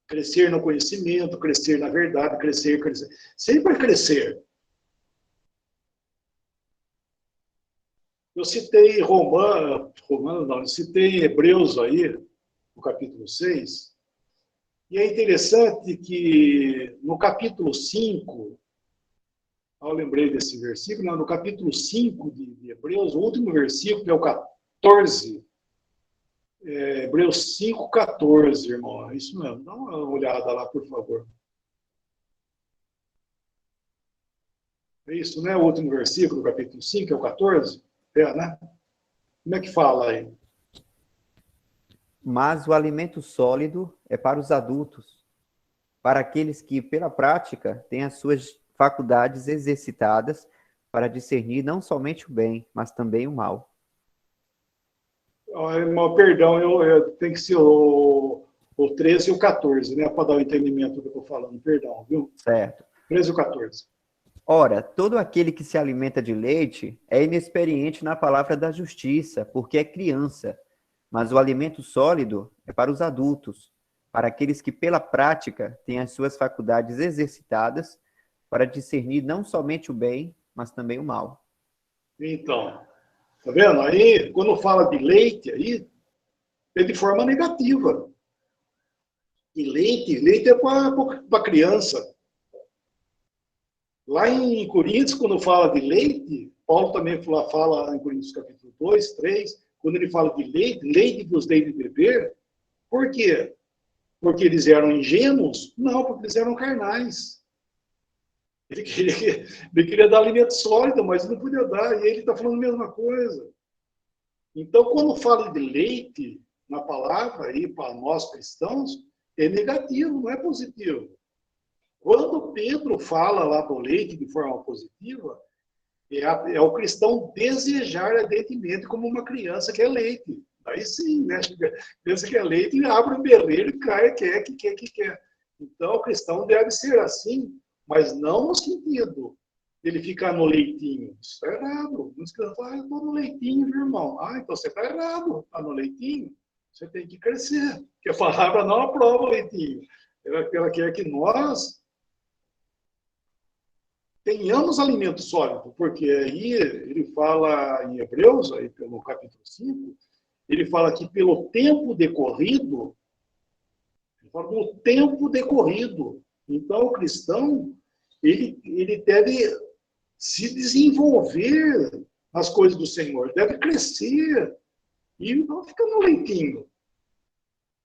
Crescer no conhecimento, crescer na verdade, crescer. Sempre crescer. Eu citei eu citei Hebreus aí, no capítulo 6, e é interessante que no capítulo 5, eu lembrei desse versículo, no capítulo 5 de Hebreus, o último versículo, que é o 14, Hebreus 5, 14, irmão, é isso mesmo, dá uma olhada lá, por favor. É isso, né? O último versículo do capítulo 5, é o 14? É, né? Como é que fala aí? Mas o alimento sólido é para os adultos, para aqueles que, pela prática, têm as suas faculdades exercitadas para discernir não somente o bem, mas também o mal. Perdão, eu tenho que ser o 13 e o 14, né? Para dar o entendimento do que eu estou falando. Perdão, viu? Certo. 13 e o 14. Ora, todo aquele que se alimenta de leite é inexperiente na palavra da justiça, porque é criança. Mas o alimento sólido é para os adultos, para aqueles que, pela prática, têm as suas faculdades exercitadas para discernir não somente o bem, mas também o mal. Então, tá vendo? Aí, quando fala de leite, aí, é de forma negativa. E leite é para criança. Lá em Coríntios, quando fala de leite, Paulo também fala em Coríntios capítulo 2, 3, quando ele fala de leite vos dei de beber, por quê? Porque eles eram ingênuos? Não, porque eles eram carnais. Ele queria dar alimento sólido, mas não podia dar, e ele está falando a mesma coisa. Então, quando fala de leite na palavra, aí, para nós cristãos, é negativo, não é positivo. Quando Pedro fala lá do leite de forma positiva, É o cristão desejar ardentemente como uma criança que é leite. Aí sim, né? Criança que é leite, abre o berreiro e cai, quer. Então, o cristão deve ser assim, mas não no sentido de ele ficar no leitinho. Isso está errado. Muitos cristãos falam, eu estou no leitinho, meu irmão. Ah, então você está errado. Está no leitinho. Você tem que crescer. Porque a palavra não aprova o leitinho. Ela quer que nós tenhamos alimento sólido, porque aí ele fala em Hebreus, aí pelo capítulo 5, ele fala que pelo tempo decorrido, ele fala no tempo decorrido. Então, o cristão, ele deve se desenvolver nas coisas do Senhor, deve crescer, e não ficar no leitinho.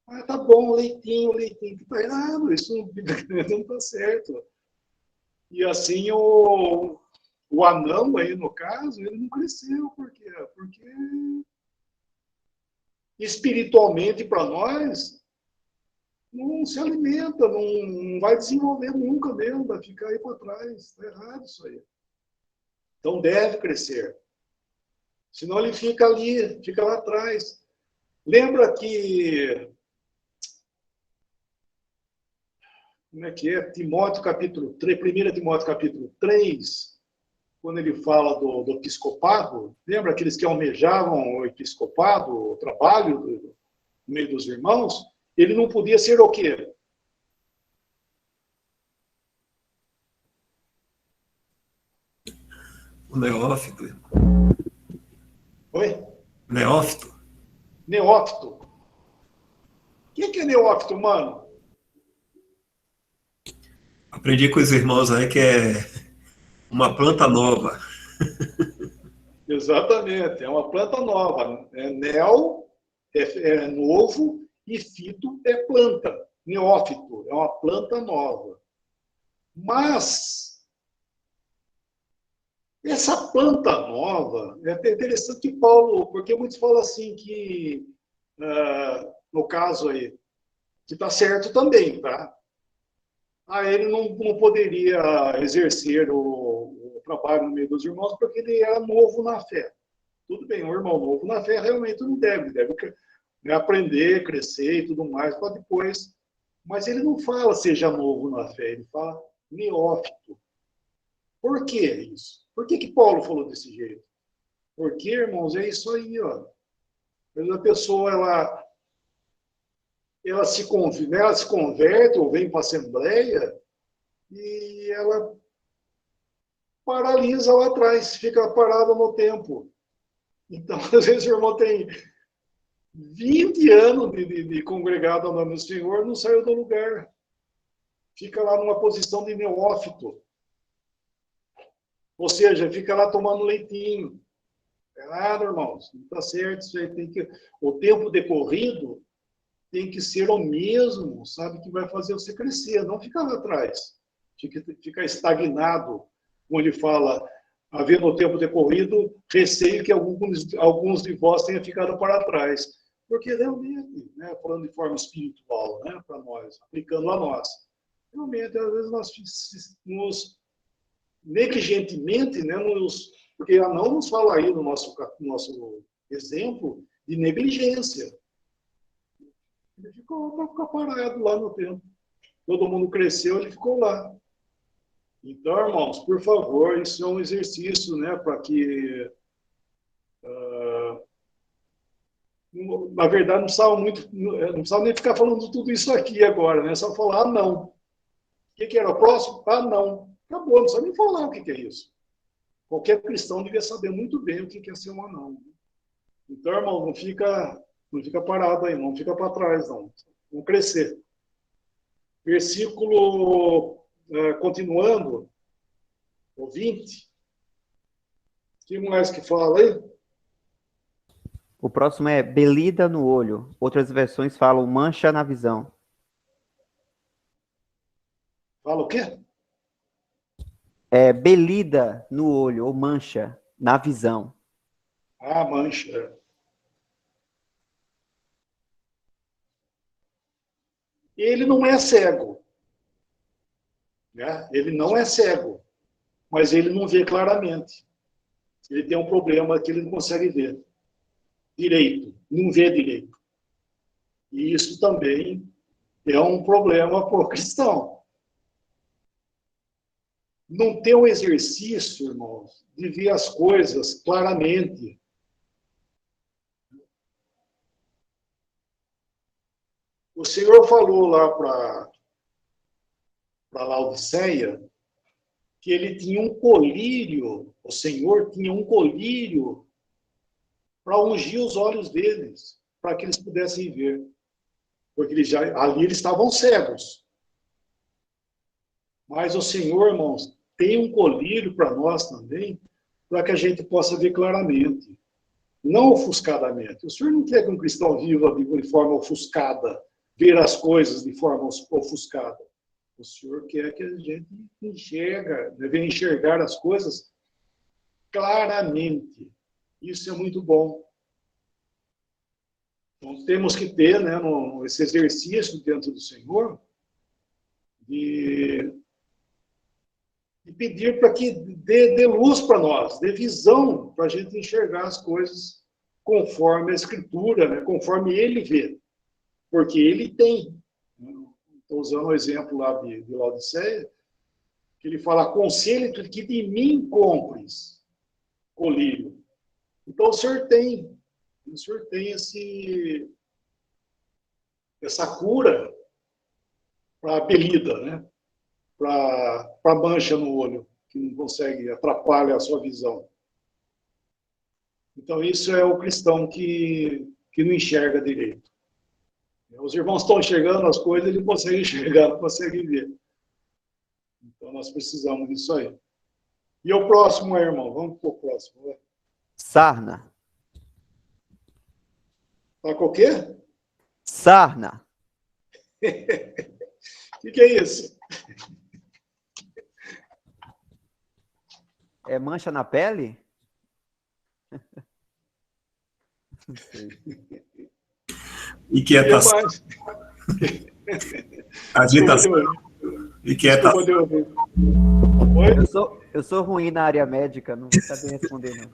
Ah, tá bom, leitinho, está errado, isso não está certo. E assim, o anão aí, no caso, ele não cresceu. Por quê? Porque espiritualmente, para nós, não se alimenta, não vai desenvolver nunca mesmo, vai ficar aí para trás. Está errado isso aí. Então, deve crescer. Senão ele fica ali, fica lá atrás. Lembra que... Como é que é? Timóteo, capítulo 3, 1 Timóteo, capítulo 3, quando ele fala do episcopado, lembra aqueles que almejavam o episcopado, o trabalho no meio dos irmãos? Ele não podia ser o quê? O neófito. Oi? Neófito. Neófito. O que é neófito, mano? Aprendi com os irmãos aí que é uma planta nova. Exatamente, é uma planta nova. Neo é novo e fito é planta. Neófito é uma planta nova. Mas essa planta nova, é até interessante que Paulo, porque muitos falam assim que, no caso aí, que está certo também, tá? Ele não poderia exercer o trabalho no meio dos irmãos porque ele era novo na fé. Tudo bem, um irmão novo na fé realmente não deve né, aprender, crescer e tudo mais para depois. Mas ele não fala seja novo na fé, ele fala neófito. Por que isso? Por que Paulo falou desse jeito? Porque, irmãos, é isso aí, ó. A pessoa, ela se converte ou vem para a Assembleia e ela paralisa lá atrás, fica parada no tempo. Então, às vezes o irmão tem 20 anos de congregado ao nome do Senhor, não saiu do lugar. Fica lá numa posição de neófito. Ou seja, fica lá tomando leitinho. É nada, irmãos. Não está certo. Isso aí o tempo decorrido tem que ser o mesmo, sabe? Que vai fazer você crescer. Não ficar lá atrás. Fica estagnado. Como ele fala, havendo o tempo decorrido, receio que alguns de vós tenham ficado para trás. Porque realmente, né, falando de forma espiritual, né, para nós, aplicando a nós, realmente, às vezes nós nos negligentemente, né, porque não nos fala aí no nosso exemplo de negligência. Ele ficou parado lá no tempo. Todo mundo cresceu, ele ficou lá. Então, irmãos, por favor, isso é um exercício, né, para que, na verdade, não precisava nem ficar falando tudo isso aqui agora, né? Só falar, não. O que era o próximo? Não. Acabou, não precisa nem falar o que é isso. Qualquer cristão devia saber muito bem o que é ser um anão. Então, irmão, não fica parado aí, não fica para trás, não. Vamos crescer. Versículo, continuando, o 20. O que mais que fala aí? O próximo é belida no olho. Outras versões falam mancha na visão. Fala o quê? Belida no olho, ou mancha na visão. Mancha. Ele não é cego. Né? Ele não é cego. Mas ele não vê claramente. Ele tem um problema que ele não consegue ver direito, não vê direito. E isso também é um problema para o cristão. Não ter um exercício, irmãos, de ver as coisas claramente. O Senhor falou lá para Laodiceia que ele tinha um colírio, o Senhor tinha um colírio para ungir os olhos deles, para que eles pudessem ver. Porque ali eles estavam cegos. Mas o Senhor, irmãos, tem um colírio para nós também, para que a gente possa ver claramente, não ofuscadamente. O Senhor não quer que um cristão viva de forma ofuscada, ver as coisas de forma ofuscada. O Senhor quer que a gente venha enxergar as coisas claramente. Isso é muito bom. Então, temos que ter, né, esse exercício dentro do Senhor de pedir para que dê luz para nós, dê visão para a gente enxergar as coisas conforme a Escritura, né, conforme Ele vê. Porque Ele tem. Estou usando o exemplo lá de Laodiceia, que ele fala, aconselho-te que de mim compres colírio. Então o Senhor tem essa cura para a belida, né? Para a mancha no olho, que não consegue, atrapalha a sua visão. Então isso é o cristão que não enxerga direito. Os irmãos estão enxergando as coisas, ele não consegue enxergar, não consegue ver. Então nós precisamos disso aí. E o próximo, irmão? Vamos para o próximo. Né? Sarna. Tá com o quê? Sarna. O que é isso? É mancha na pele? Não sei. Inquietação. Agitação. Inquietação. Eu sou ruim na área médica, não vou saber responder, não.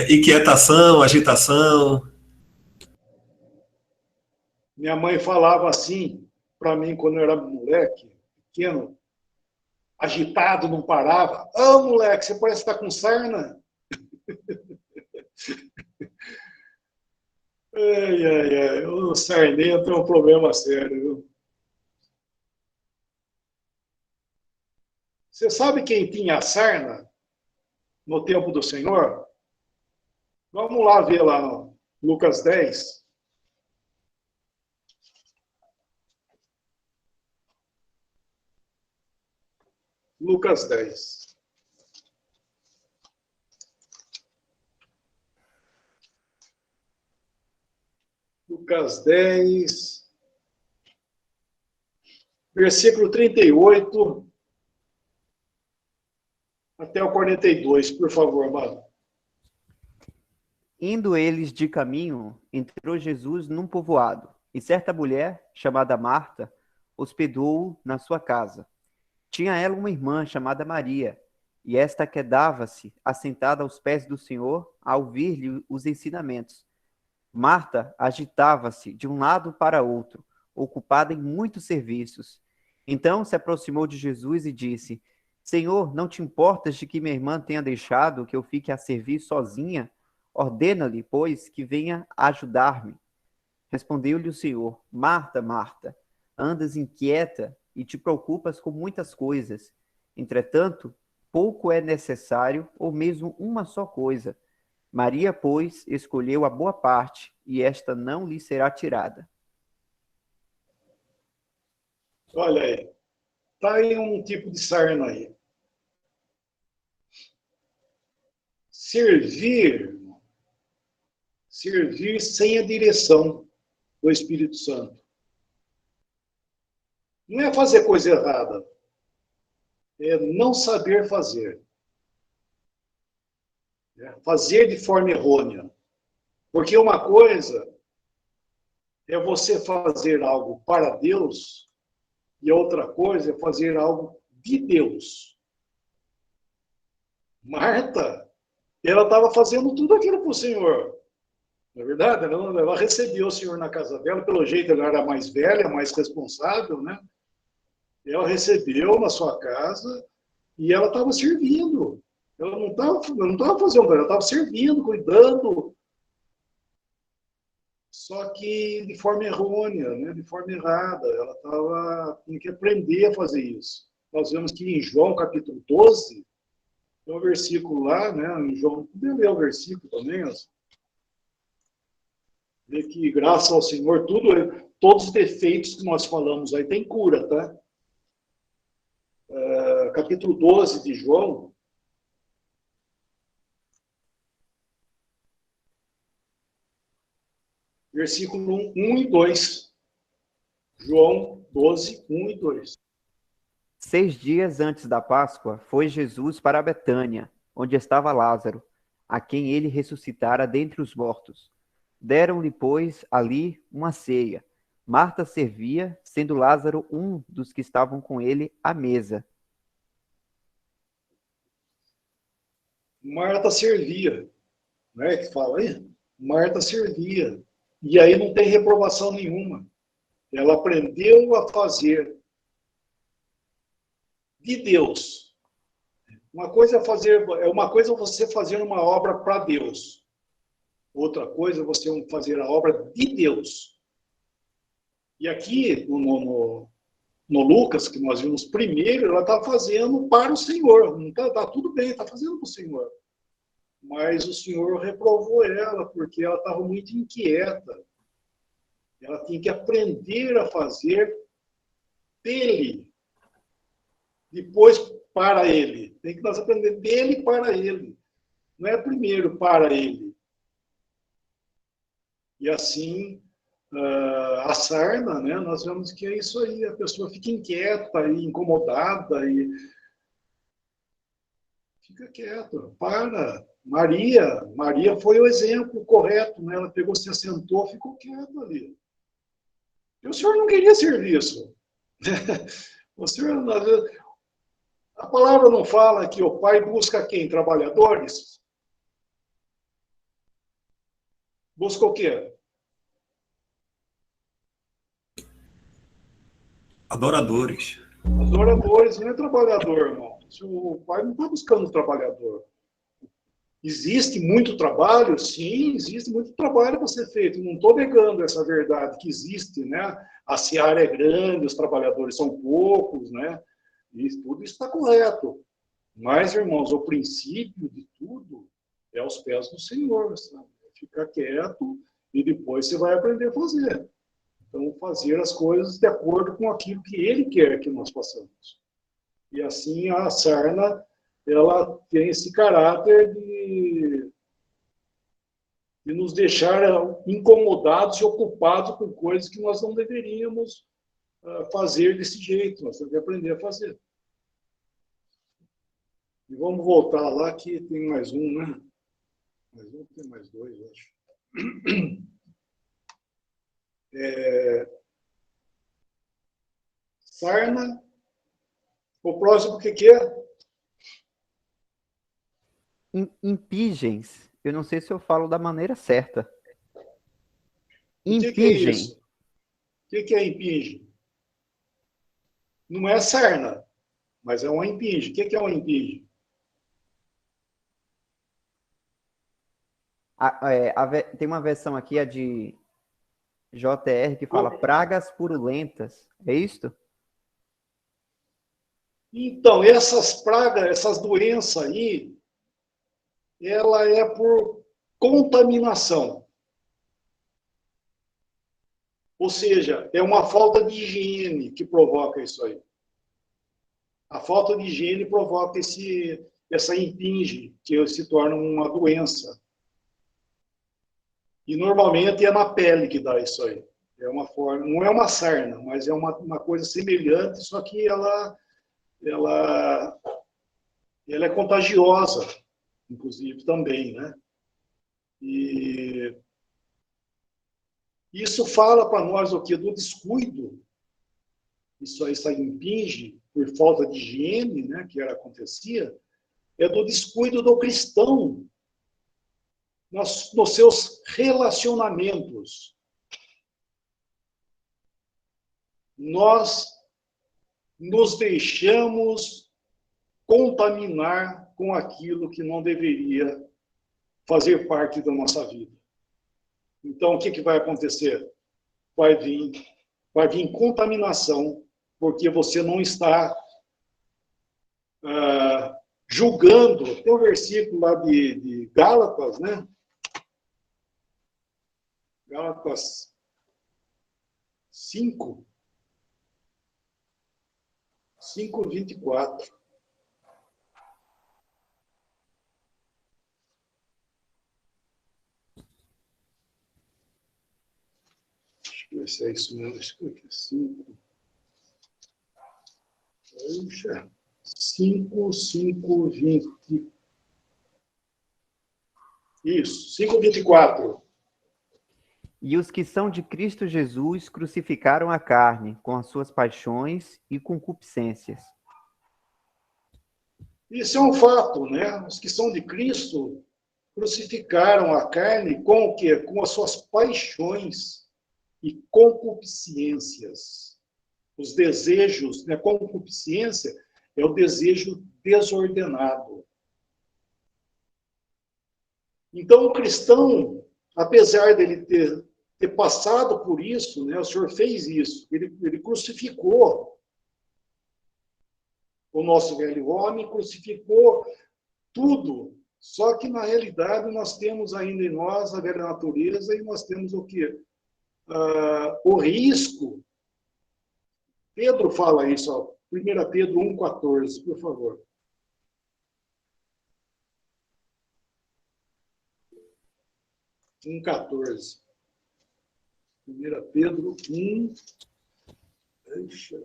Inquietação, agitação. Minha mãe falava assim para mim quando eu era moleque, pequeno, agitado, não parava. Ô, moleque, você parece estar com sarna. Ai. O sarnento é um problema sério, viu? Você sabe quem tinha sarna no tempo do Senhor? Vamos lá ver lá no Lucas 10. Lucas 10. Lucas 10, versículo 38 até o 42, por favor, mano. Indo eles de caminho, entrou Jesus num povoado, e certa mulher, chamada Marta, hospedou-o na sua casa. Tinha ela uma irmã chamada Maria, e esta quedava-se assentada aos pés do Senhor a ouvir-lhe os ensinamentos. Marta agitava-se de um lado para outro, ocupada em muitos serviços. Então se aproximou de Jesus e disse, Senhor, não te importas de que minha irmã tenha deixado que eu fique a servir sozinha? Ordena-lhe, pois, que venha ajudar-me. Respondeu-lhe o Senhor, Marta, Marta, andas inquieta e te preocupas com muitas coisas. Entretanto, pouco é necessário, ou mesmo uma só coisa. Maria, pois, escolheu a boa parte, e esta não lhe será tirada. Olha aí, está aí um tipo de sarna aí. Servir sem a direção do Espírito Santo. Não é fazer coisa errada, é não saber fazer. É fazer de forma errônea. Porque uma coisa é você fazer algo para Deus e a outra coisa é fazer algo de Deus. Marta ela estava fazendo tudo aquilo para o Senhor. Na verdade, ela recebeu o Senhor na casa dela, pelo jeito ela era mais velha, mais responsável, né? Ela recebeu na sua casa e ela estava servindo. Ela não estava fazendo, ela estava servindo, cuidando, só que de forma errônea, né? De forma errada. Ela tinha que aprender a fazer isso. Nós vemos que em João capítulo 12, tem um versículo lá, né? Em João, podia ler o versículo também, ver que graças ao Senhor, todos os defeitos que nós falamos aí tem cura, tá? Capítulo 12 de João, versículo 1 e 2. João 12, 1 e 2. 6 dias antes da Páscoa, foi Jesus para Betânia, onde estava Lázaro, a quem ele ressuscitara dentre os mortos. Deram-lhe, pois, ali uma ceia. Marta servia, sendo Lázaro um dos que estavam com ele à mesa. Marta servia, né? Que fala aí? Marta servia. E aí não tem reprovação nenhuma. Ela aprendeu a fazer de Deus. Uma coisa é você fazer uma obra para Deus. Outra coisa é você fazer a obra de Deus. E aqui, no Lucas, que nós vimos primeiro, ela está fazendo para o Senhor. Não tá tudo bem, está fazendo para o Senhor. Mas o Senhor reprovou ela, porque ela estava muito inquieta. Ela tinha que aprender a fazer dele. Depois para ele. Tem que nós aprender dele para ele. Não é primeiro para ele. E assim, a sarna, né, nós vemos que é isso aí. A pessoa fica inquieta e incomodada e fica quieta. Para. Maria foi o exemplo correto. Né? Ela pegou, se assentou, ficou quieta ali. E o Senhor não queria serviço. O Senhor, a palavra não fala que o Pai busca quem? Trabalhadores? Busca o quê? Adoradores. Adoradores, não é trabalhador, irmão. O Pai não está buscando trabalhador. Existe muito trabalho? Sim, existe muito trabalho para ser feito. Não estou negando essa verdade que existe, né? A seara é grande, os trabalhadores são poucos, né? E tudo isso está correto. Mas, irmãos, o princípio de tudo é aos pés do Senhor. Sabe? Ficar quieto e depois você vai aprender a fazer. Então, fazer as coisas de acordo com aquilo que Ele quer que nós façamos. E assim a sarna, ela tem esse caráter de nos deixar incomodados e ocupados com coisas que nós não deveríamos fazer desse jeito. Nós temos que aprender a fazer. E vamos voltar lá que tem mais um, né? Mais um, tem mais dois, eu acho. Sarna. O próximo, o que é? Impingens. Eu não sei se eu falo da maneira certa. O que é isso? O que é impinge? Não é sarna, mas é uma impinge. O que é uma impinge? Tem uma versão aqui, a de JR, que fala pragas purulentas. É isto? Então, essas pragas, essas doenças aí, ela é por contaminação. Ou seja, é uma falta de higiene que provoca isso aí. A falta de higiene provoca essa impinge, que se torna uma doença. E normalmente é na pele que dá isso aí. É uma forma, não é uma sarna, mas é uma coisa semelhante, só que ela é contagiosa, inclusive, também, né? E isso fala para nós o quê? Do descuido. Isso aí impinge, por falta de higiene, né, que acontecia, é do descuido do cristão nos seus relacionamentos. Nós nos deixamos contaminar com aquilo que não deveria fazer parte da nossa vida. Então, o que vai acontecer? Vai vir contaminação, porque você não está julgando. Tem um versículo lá de Gálatas, né? Gálatas 5:24. Deixa eu ver se é isso mesmo. Acho que é 5. Puxa. 5:20. Isso, 5:24. E os que são de Cristo Jesus crucificaram a carne com as suas paixões e concupiscências. Isso é um fato, né? Os que são de Cristo crucificaram a carne com o quê? Com as suas paixões e concupiscências. Os desejos, né? Concupiscência é o desejo desordenado. Então, o cristão, apesar dele ter passado por isso, né? O Senhor fez isso, ele crucificou o nosso velho homem, crucificou tudo. Só que, na realidade, nós temos ainda em nós a velha natureza e nós temos o quê? O risco. Pedro fala isso, ó, 1 Pedro 1,14, por favor. Um 14. 1 Pedro 1. Deixa.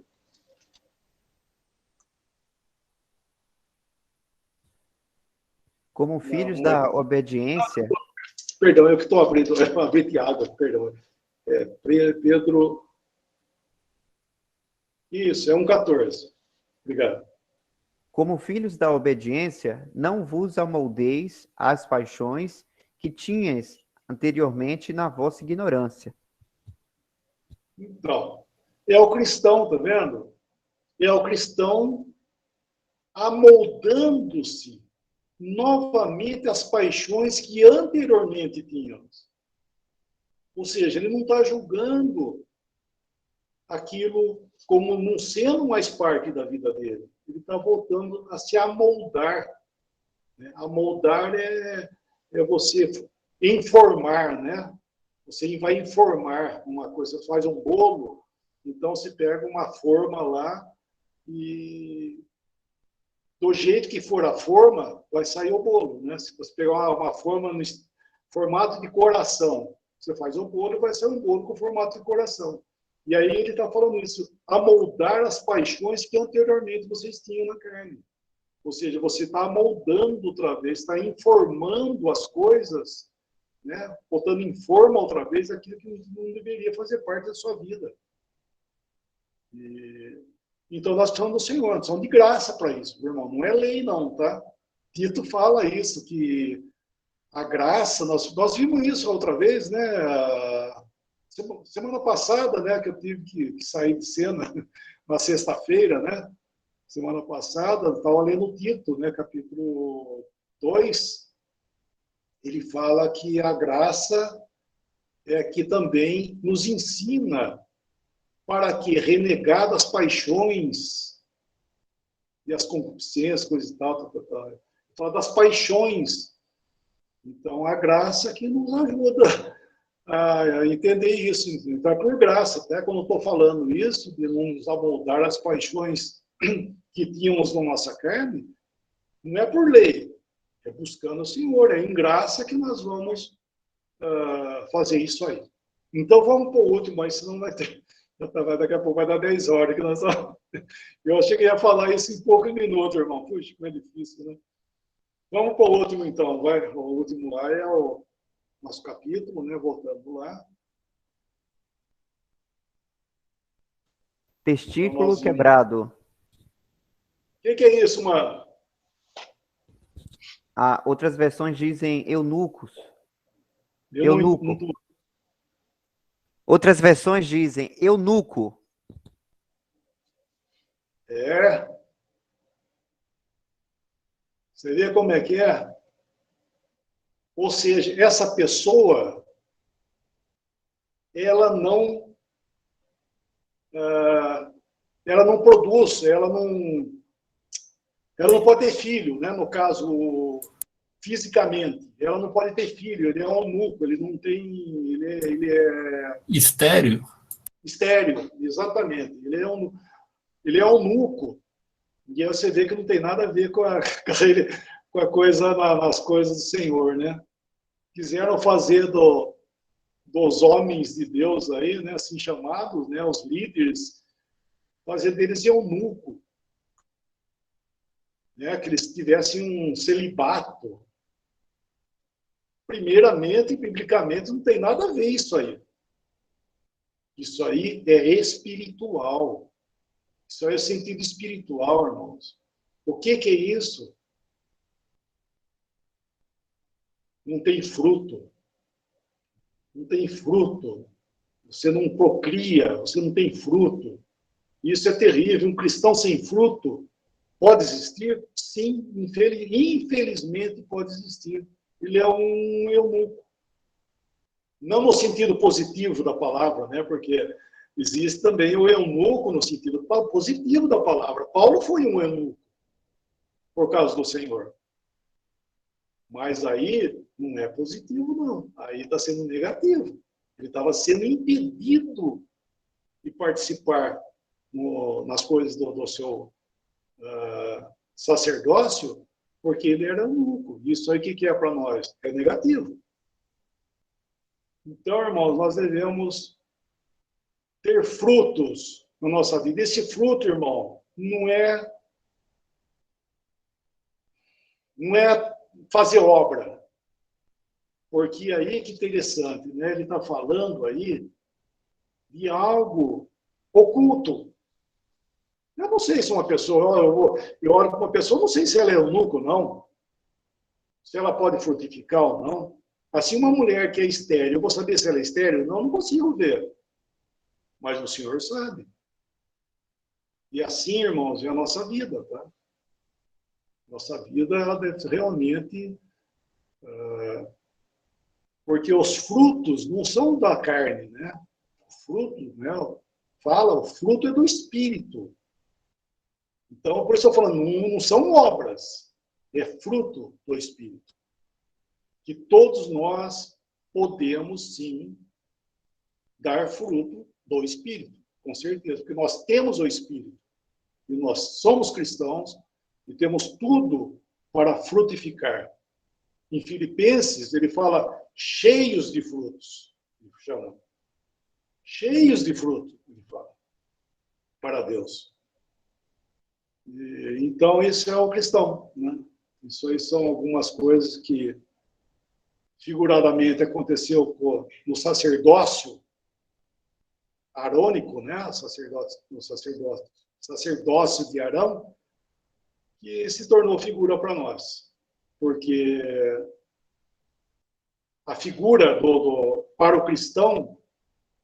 Como filhos da obediência. Perdão, eu que estou abrindo água, perdão. Pedro. Isso, é 1,14. Obrigado. Como filhos da obediência, não vos amoldeis às paixões que tinhas anteriormente na vossa ignorância. Então, é o cristão, tá vendo? É o cristão amoldando-se novamente às paixões que anteriormente tínhamos. Ou seja, ele não está julgando aquilo como não sendo mais parte da vida dele. Ele está voltando a se amoldar. Amoldar é você informar, né? Você vai informar uma coisa, você faz um bolo, então você pega uma forma lá e do jeito que for a forma, vai sair o bolo, né? Se você pegar uma forma no formato de coração, você faz o bolo e vai sair um bolo com formato de coração. E aí ele está falando isso, amoldar as paixões que anteriormente vocês tinham na carne. Ou seja, você está amoldando outra vez, está informando as coisas, né? Botando em forma outra vez aquilo que não deveria fazer parte da sua vida. Então, nós precisamos do Senhor, nós precisamos de graça para isso, meu irmão. Não é lei, não, tá? Tito fala isso, que a graça, nós vimos isso outra vez, né? Semana passada, né, que eu tive que sair de cena na sexta-feira, né? Semana passada, estava lendo Tito, né, capítulo 2, ele fala que a graça é que também nos ensina para que, renegadas as paixões e as concupiscências, coisas e tal. Fala das paixões. Então, a graça que nos ajuda a entender isso. Então, é por graça. Até quando eu estou falando isso, de não nos amoldar as paixões que tínhamos na nossa carne, não é por lei, é buscando o Senhor, é em graça que nós vamos fazer isso aí. Então, vamos para o último, mas senão vai ter... Daqui a pouco vai dar 10 horas. Que nós... Eu achei que ia falar isso em poucos minutos, irmão. Puxa, como é difícil, né? Vamos para o último, então. Vai. O último lá é o nosso capítulo, né? Voltando lá. Testículo quebrado. O que é isso, mano? Outras versões dizem eunucos. Eu Eunuco. Outras versões dizem eunuco. É. Você vê como é que é? Ou seja, essa pessoa, ela não, ela não produz, ela não pode ter filho, né? No caso, fisicamente, ela não pode ter filho, ele é eunuco, ele não tem, ele é Estéreo? estéril, exatamente, ele é eunuco, e aí você vê que não tem nada a ver com a coisa, nas coisas do Senhor, né? Quiseram fazer dos homens de Deus aí, né, assim chamados, né, os líderes, fazer deles eunuco, né, que eles tivessem um celibato. Primeiramente, biblicamente, não tem nada a ver isso aí. Isso aí é espiritual. Isso aí é sentido espiritual, irmãos. O que é isso? Não tem fruto. Não tem fruto. Você não procria, você não tem fruto. Isso é terrível. Um cristão sem fruto pode existir? Sim, infelizmente pode existir. Ele é um eunuco. Não no sentido positivo da palavra, né? Porque existe também o eunuco no sentido positivo da palavra. Paulo foi um eunuco por causa do Senhor. Mas aí não é positivo, não. Aí está sendo negativo. Ele estava sendo impedido de participar nas coisas do seu sacerdócio, porque ele era eunuco. Isso aí o que é para nós? É negativo. Então, irmãos, nós devemos ter frutos na nossa vida. Esse fruto, irmão, não é fazer obra. Porque aí que interessante, né? Ele está falando aí de algo oculto. Eu não sei se uma pessoa, eu olho para uma pessoa, não sei se ela é eunuco ou não, se ela pode frutificar ou não. Assim, uma mulher que é estéril, eu vou saber se ela é estéril? Não, não consigo ver. Mas o Senhor sabe. E assim, irmãos, é a nossa vida, tá? Nossa vida, ela deve realmente... porque os frutos não são da carne, né? O fruto, né? O fruto é do Espírito. Então, por isso eu estou falando, não são obras, é fruto do Espírito. Que todos nós podemos, sim, dar fruto do Espírito, com certeza, porque nós temos o Espírito, e nós somos cristãos, e temos tudo para frutificar. Em Filipenses, ele fala cheios de frutos, ele chama. Cheios de fruto, ele fala, para Deus. Então, isso é o cristão, né? Isso aí são algumas coisas que, figuradamente, aconteceu no sacerdócio arônico, né? No sacerdócio de Arão, que se tornou figura para nós. Porque a figura para o cristão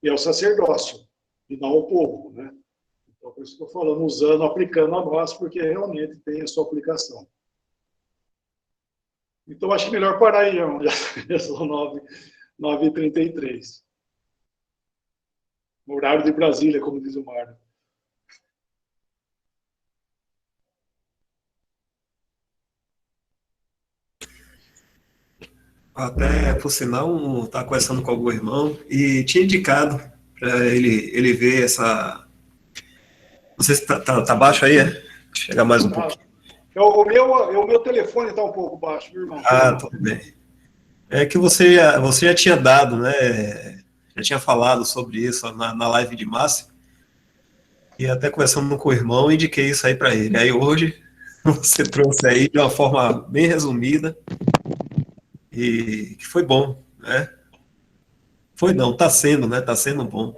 é o sacerdócio, e não o povo, né? Então, por isso que eu estou falando, usando, aplicando a nós, porque realmente tem a sua aplicação. Então, acho que melhor parar aí, já são 9h33. Horário de Brasília, como diz o Mário. Até, por sinal, estava conversando com algum irmão e tinha indicado para ele ver essa... Não sei se tá baixo aí, é? Chegar mais um pouquinho. O meu telefone está um pouco baixo, meu irmão. Ah, tudo bem. É que você já tinha dado, né? Já tinha falado sobre isso na live de Márcio. E até conversando com o irmão, indiquei isso aí para ele. Aí hoje você trouxe aí de uma forma bem resumida e que foi bom, né? Foi não, tá sendo, né? Tá sendo bom.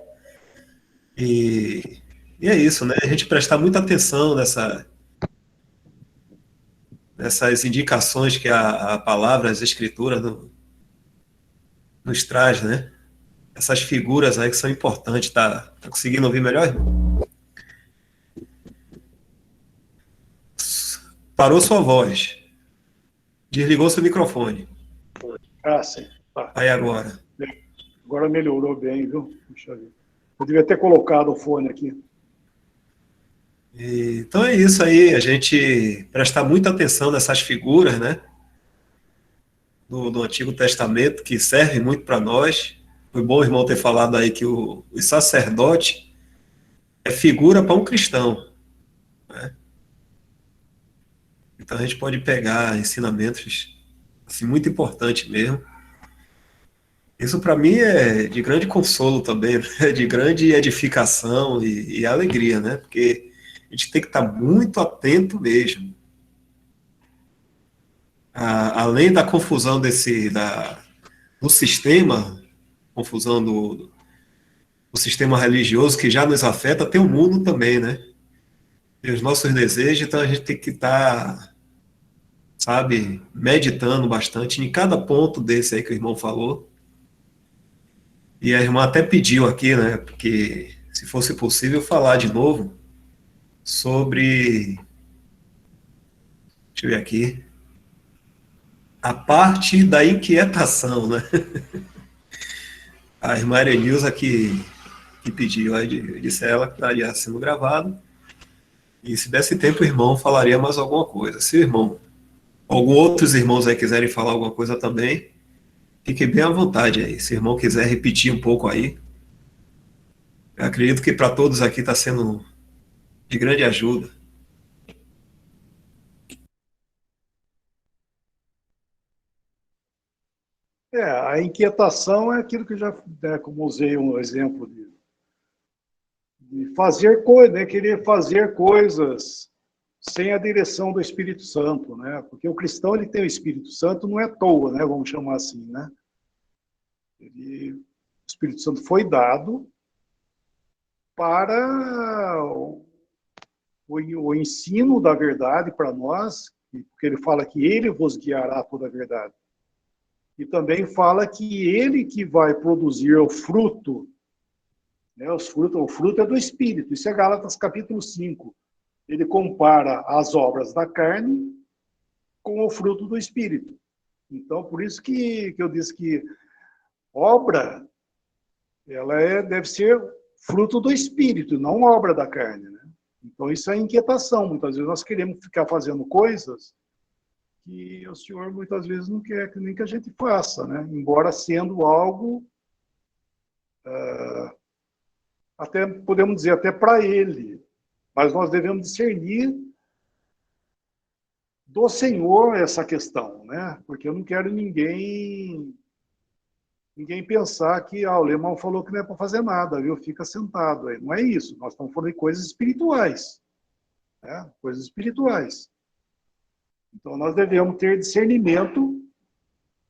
E é isso, né? A gente prestar muita atenção nessas indicações que a palavra, as escrituras nos traz, né? Essas figuras aí que são importantes. Tá conseguindo ouvir melhor, irmão? Parou sua voz. Desligou seu microfone. Ah, sim. Tá. Aí agora. Agora melhorou bem, viu? Puxa vida. Eu devia ter colocado o fone aqui. Então é isso aí, a gente prestar muita atenção nessas figuras, né? Do Antigo Testamento, que servem muito para nós. Foi bom o irmão ter falado aí que o sacerdote é figura para um cristão, né? Então a gente pode pegar ensinamentos assim, muito importantes mesmo. Isso para mim é de grande consolo também, né? De grande edificação e alegria, né? Porque a gente tem que estar muito atento mesmo. Além da confusão do sistema, confusão do sistema religioso que já nos afeta, tem o mundo também, né? E os nossos desejos, então a gente tem que estar, sabe, meditando bastante em cada ponto desse aí que o irmão falou. E a irmã até pediu aqui, né, porque se fosse possível falar de novo sobre, deixa eu ver aqui, a parte da inquietação, né? A irmã Erenilza que pediu, aí disse ela que estaria sendo gravado. E se desse tempo, o irmão falaria mais alguma coisa. Se o irmão, alguns outros irmãos aí quiserem falar alguma coisa também, fique bem à vontade aí. Se o irmão quiser repetir um pouco aí, eu acredito que para todos aqui está sendo de grande ajuda. A inquietação é aquilo que eu já, né, como usei um exemplo de fazer coisas, né, querer fazer coisas sem a direção do Espírito Santo, né? Porque o cristão ele tem o Espírito Santo, não é à toa, né? Vamos chamar assim, né? O Espírito Santo foi dado para o ensino da verdade para nós, porque ele fala que ele vos guiará a toda a verdade. E também fala que ele que vai produzir o fruto, né? O fruto é do Espírito. Isso é Gálatas capítulo 5. Ele compara as obras da carne com o fruto do Espírito. Então, por isso que eu disse que obra, ela deve ser fruto do Espírito, não obra da carne, né? Então, isso é inquietação. Muitas vezes nós queremos ficar fazendo coisas que o Senhor muitas vezes não quer que nem que a gente faça, né? Embora sendo algo, até podemos dizer, até para Ele. Mas nós devemos discernir do Senhor essa questão, né? Porque eu não quero ninguém pensar que o alemão falou que não é para fazer nada, viu? Fica sentado aí. Não é isso. Nós estamos falando de coisas espirituais, né? Coisas espirituais. Então, nós devemos ter discernimento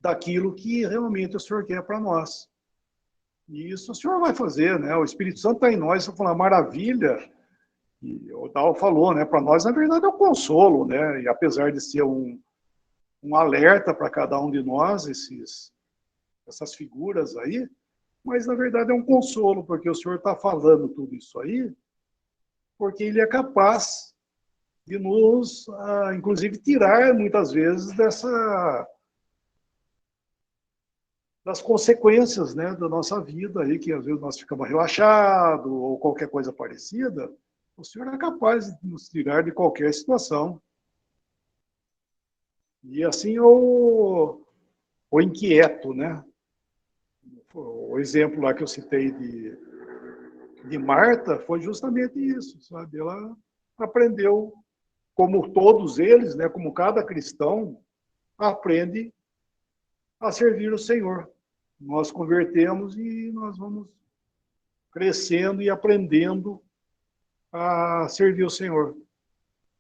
daquilo que realmente o Senhor quer para nós. E isso o Senhor vai fazer, né? O Espírito Santo está em nós, você falou, maravilha. E o Dal falou, né? Para nós, na verdade, é um consolo, né? E apesar de ser um alerta para cada um de nós, essas figuras aí, mas na verdade é um consolo, porque o Senhor está falando tudo isso aí, porque Ele é capaz de nos, inclusive, tirar muitas vezes das consequências, né, da nossa vida aí, que às vezes nós ficamos relaxados ou qualquer coisa parecida. O Senhor é capaz de nos tirar de qualquer situação. E assim o inquieto, né? O exemplo lá que eu citei de Marta foi justamente isso, sabe? Ela aprendeu, como todos eles, né, como cada cristão, aprende a servir o Senhor. Nós convertemos e nós vamos crescendo e aprendendo a servir o Senhor.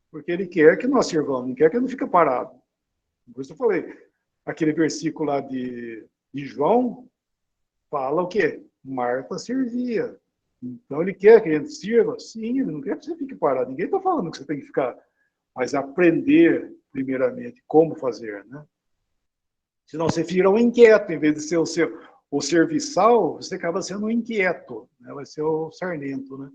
Porque Ele quer que nós servamos, não quer que Ele não fique parado. Por isso eu falei, aquele versículo lá de João fala o quê? Marta servia. Então Ele quer que a gente sirva? Sim, Ele não quer que você fique parado. Ninguém está falando que você tem que ficar, mas aprender, primeiramente, como fazer, né? Senão você vira um inquieto, em vez de ser o serviçal, você acaba sendo um inquieto, né? Vai ser o sarnento, né?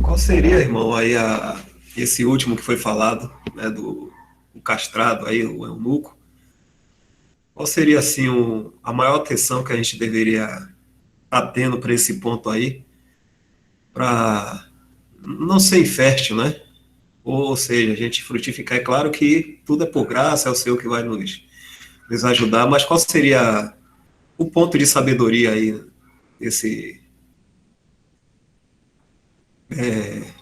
Qual seria, irmão, aí esse último que foi falado, né, do o castrado aí, o eunuco? Qual seria, assim, a maior atenção que a gente deveria estar tendo para esse ponto aí, para não ser infértil, né? Ou seja, a gente frutificar. É claro que tudo é por graça, é o Senhor que vai nos ajudar, mas qual seria o ponto de sabedoria aí, esse,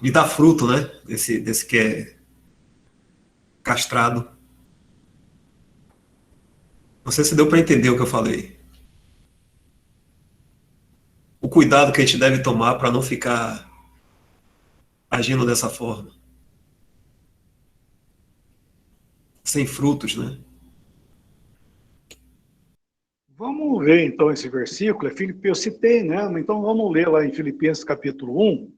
de dar fruto, né? Desse que é castrado. Não sei se deu para entender o que eu falei. O cuidado que a gente deve tomar para não ficar agindo dessa forma, sem frutos, né? Vamos ver, então, esse versículo. Eu citei, né? Então, vamos ler lá em Filipenses, capítulo 1.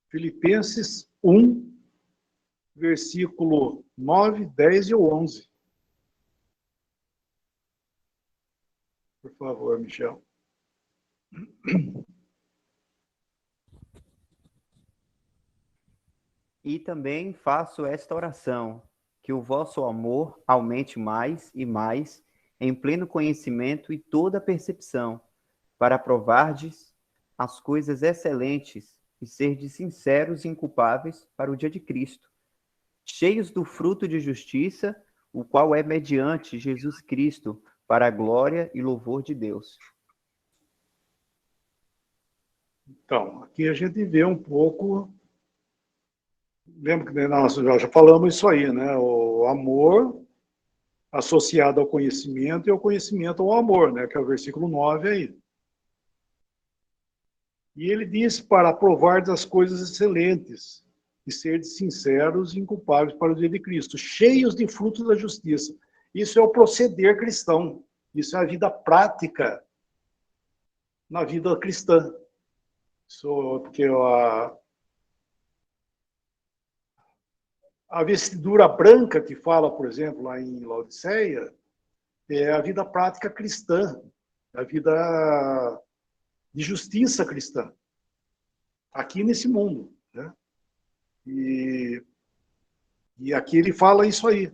Filipenses 1, versículo 9, 10 e 11. Por favor, Michel. E também faço esta oração, que o vosso amor aumente mais e mais, em pleno conhecimento e toda percepção, para provardes as coisas excelentes e serdes sinceros e inculpáveis para o dia de Cristo, cheios do fruto de justiça, o qual é mediante Jesus Cristo, para a glória e louvor de Deus. Então, aqui a gente vê um pouco. Lembra que nós já falamos isso aí, né? O amor associado ao conhecimento e o conhecimento ao amor, né? Que é o versículo 9 aí. E ele diz para provar das coisas excelentes e ser sinceros e inculpáveis para o dia de Cristo, cheios de frutos da justiça. Isso é o proceder cristão. Isso é a vida prática na vida cristã. Isso, porque a vestidura branca que fala, por exemplo, lá em Laodiceia, é a vida prática cristã, a vida de justiça cristã, aqui nesse mundo, né? E aqui ele fala isso aí.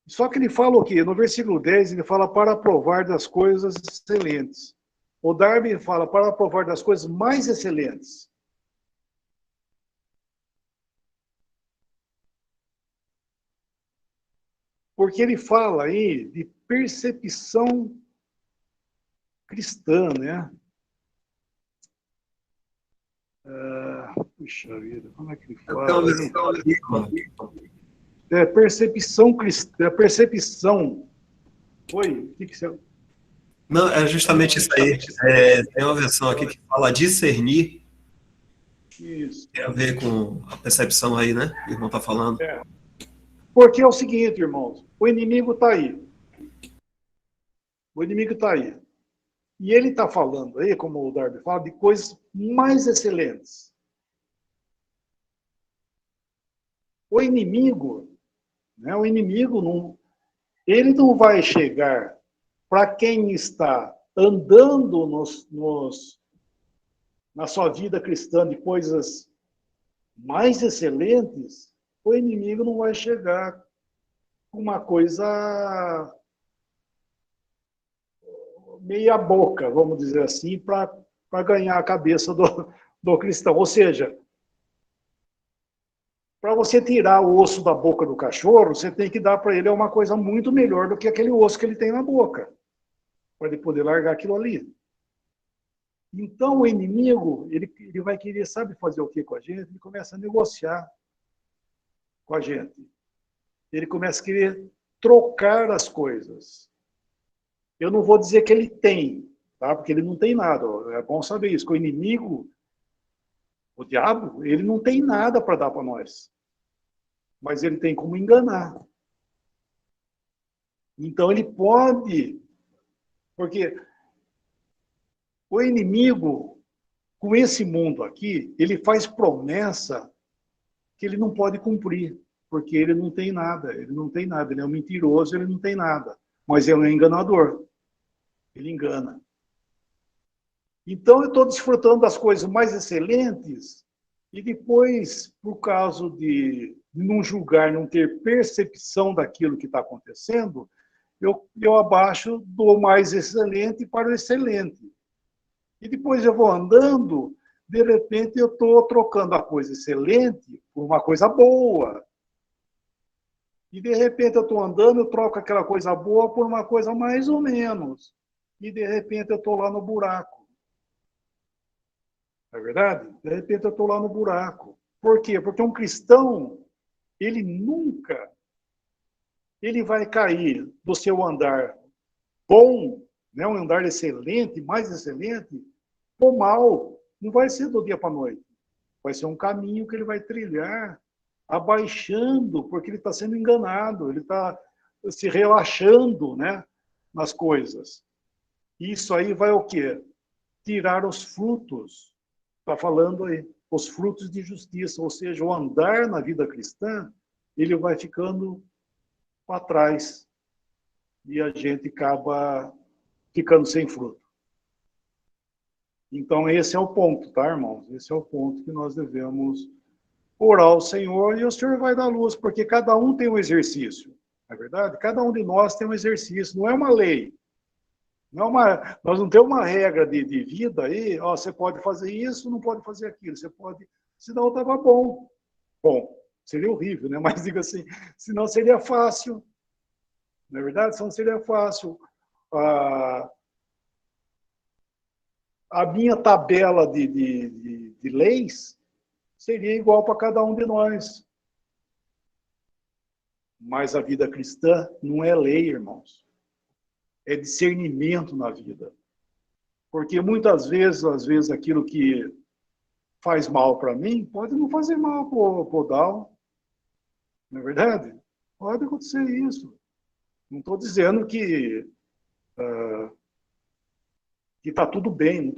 Só que ele fala o quê? No versículo 10, ele fala para provar das coisas excelentes. O Darby fala para provar das coisas mais excelentes. Porque ele fala aí de percepção cristã, né? Puxa vida, como é que ele fala aí? Percepção cristã, percepção. Oi, o que você... Não, é justamente isso aí. Tem uma versão aqui que fala discernir. Isso. Tem a ver com a percepção aí, né? O irmão está falando. Porque é o seguinte, irmãos, o inimigo está aí. O inimigo está aí. E ele está falando aí, como o Darby fala, de coisas mais excelentes. O inimigo, né, ele não vai chegar para quem está andando na sua vida cristã de coisas mais excelentes, o inimigo não vai chegar com uma coisa meia boca, vamos dizer assim, para ganhar a cabeça do cristão. Ou seja, para você tirar o osso da boca do cachorro, você tem que dar para ele uma coisa muito melhor do que aquele osso que ele tem na boca, para ele poder largar aquilo ali. Então, o inimigo, ele vai querer, sabe fazer o que com a gente? Ele começa a negociar com a gente. Ele começa a querer trocar as coisas. Eu não vou dizer que ele tem, tá? Porque ele não tem nada. É bom saber isso. Que o inimigo, o diabo, ele não tem nada para dar para nós. mas ele tem como enganar. Então ele pode, porque o inimigo, com esse mundo aqui, ele faz promessa que ele não pode cumprir, porque ele não tem nada, ele é um mentiroso, ele não tem nada, mas ele é um enganador, ele engana. Então eu estou desfrutando das coisas mais excelentes e depois, por causa de não julgar, não ter percepção daquilo que está acontecendo, eu abaixo do mais excelente para o excelente. E depois eu vou andando, de repente eu estou trocando a coisa excelente por uma coisa boa. E de repente eu estou andando, eu troco aquela coisa boa por uma coisa mais ou menos. E de repente eu estou lá no buraco. Não é verdade? De repente eu estou lá no buraco. Por quê? Porque um cristão, ele nunca vai cair do seu andar bom, né, um andar excelente, mais excelente, ou mal. Não vai ser do dia para a noite. Vai ser um caminho que ele vai trilhar, abaixando, porque ele está sendo enganado, ele está se relaxando, né, nas coisas. Isso aí vai o quê? Tirar os frutos. Está falando aí, os frutos de justiça, ou seja, o andar na vida cristã, ele vai ficando para trás. E a gente acaba ficando sem fruto. Então, esse é o ponto, tá, irmãos? Esse é o ponto que nós devemos orar ao Senhor e o Senhor vai dar luz, porque cada um tem um exercício, não é verdade? Cada um de nós tem um exercício, não é uma lei. Não é nós não temos uma regra de vida aí, ó, você pode fazer isso, não pode fazer aquilo, você pode, senão estava bom. Bom, seria horrível, né? Mas diga assim, senão seria fácil, não é verdade? Senão seria fácil. A minha tabela de leis seria igual para cada um de nós. Mas a vida cristã não é lei, irmãos. É discernimento na vida. Porque muitas vezes, às vezes, aquilo que faz mal para mim pode não fazer mal para o Dal. Não é verdade? Pode acontecer isso. Não estou dizendo que está tudo bem.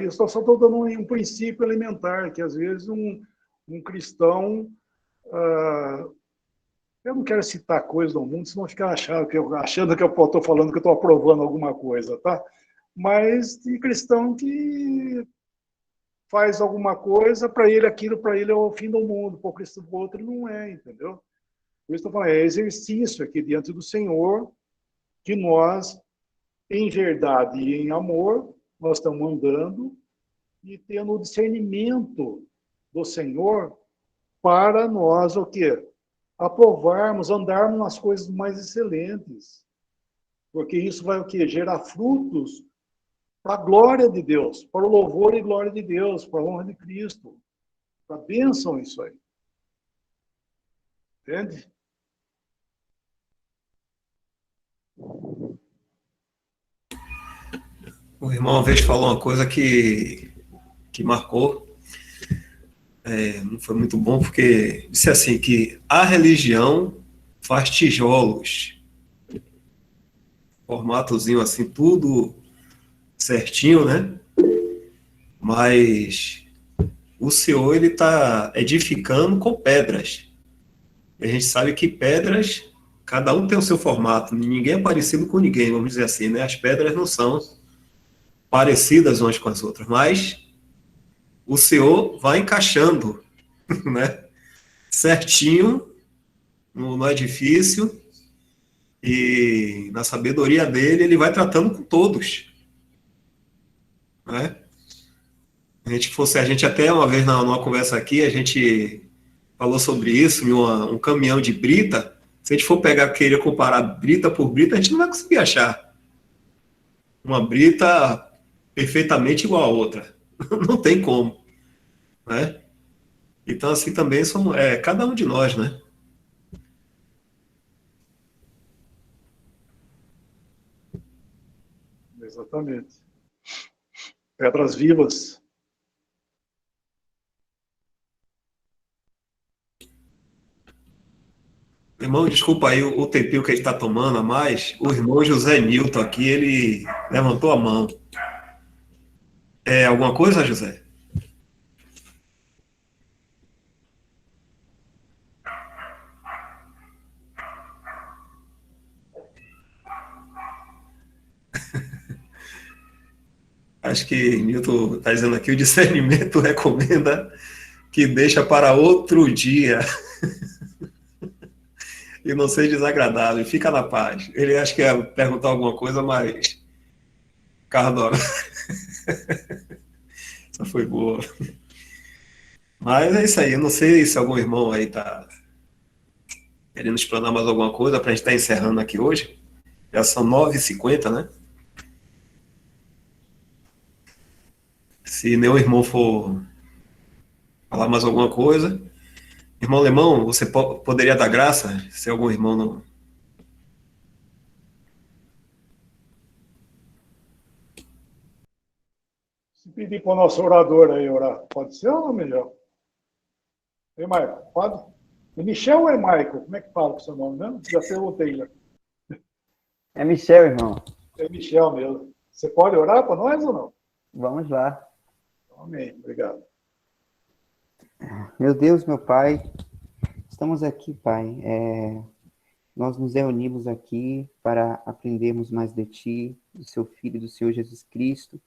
Eu só estou dando um princípio elementar, que às vezes um cristão... eu não quero citar coisas do mundo, senão ficar achando que eu estou falando que eu estou aprovando alguma coisa, tá? Mas tem cristão que faz alguma coisa, para ele aquilo, para ele é o fim do mundo, para o cristão, para o outro não é, entendeu? Por isso eu estou falando, é exercício aqui diante do Senhor, que nós, em verdade e em amor, nós estamos andando e tendo o discernimento do Senhor para nós o quê? Aprovarmos, andarmos nas coisas mais excelentes. Porque isso vai o quê? Gerar frutos para a glória de Deus, para o louvor e glória de Deus, para a honra de Cristo. Para a bênção isso aí. Entende? O irmão uma vez falou uma coisa que marcou, não foi muito bom, porque disse assim, que a religião faz tijolos, formatozinho assim, tudo certinho, né? Mas o Senhor, ele está edificando com pedras. E a gente sabe que pedras, cada um tem o seu formato, ninguém é parecido com ninguém, vamos dizer assim, né? As pedras não são parecidas umas com as outras, mas o Senhor vai encaixando, né? Certinho no edifício e na sabedoria dele, ele vai tratando com todos, né? A gente até uma vez numa conversa aqui, a gente falou sobre isso, em um caminhão de brita. Se a gente for pegar, querer comparar brita por brita, a gente não vai conseguir achar uma brita perfeitamente igual a outra. Não tem como, né? Então, assim também somos, cada um de nós, né? Exatamente. Pedras vivas. irmão, desculpa aí o tempinho que a gente está tomando a mais. O irmão José Nilton aqui, ele levantou a mão. É alguma coisa, José? Acho que Nilton está dizendo aqui, o discernimento recomenda que deixa para outro dia e não seja desagradável. Fica na paz. Ele acho que ia perguntar alguma coisa, mas Cardona, essa foi boa. Mas é isso aí. Eu não sei se algum irmão aí está querendo explanar mais alguma coisa para a gente estar encerrando aqui hoje. Já são 9h50, né? Se nenhum irmão for falar mais alguma coisa. Irmão Alemão, você poderia dar graça se algum irmão não. Se pedir para o nosso orador aí orar, pode ser ou não melhor? Ei, Michael, pode? É Michel ou é Michael? Como é que fala o seu nome mesmo? Já perguntei já. É Michel, irmão. É Michel mesmo. Você pode orar para nós ou não? Vamos lá. Amém. Obrigado. Meu Deus, meu Pai, estamos aqui, Pai. Nós nos reunimos aqui para aprendermos mais de Ti, do Seu Filho, do Senhor Jesus Cristo.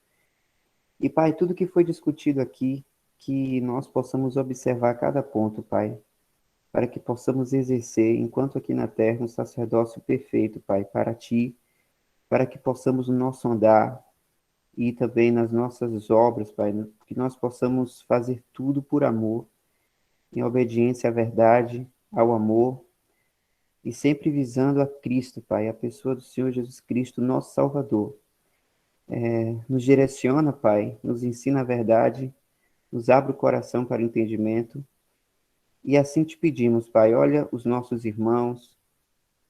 E, Pai, tudo que foi discutido aqui, que nós possamos observar cada ponto, Pai, para que possamos exercer, enquanto aqui na terra, um sacerdócio perfeito, Pai, para Ti, para que possamos no nosso andar e também nas nossas obras, Pai, que nós possamos fazer tudo por amor, em obediência à verdade, ao amor, e sempre visando a Cristo, Pai, a pessoa do Senhor Jesus Cristo, nosso Salvador. Nos direciona, Pai, nos ensina a verdade, nos abre o coração para o entendimento, e assim te pedimos, Pai, olha os nossos irmãos,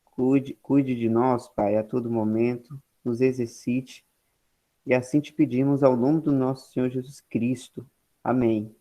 cuide de nós, Pai, a todo momento, nos exercite, e assim te pedimos ao nome do nosso Senhor Jesus Cristo. Amém.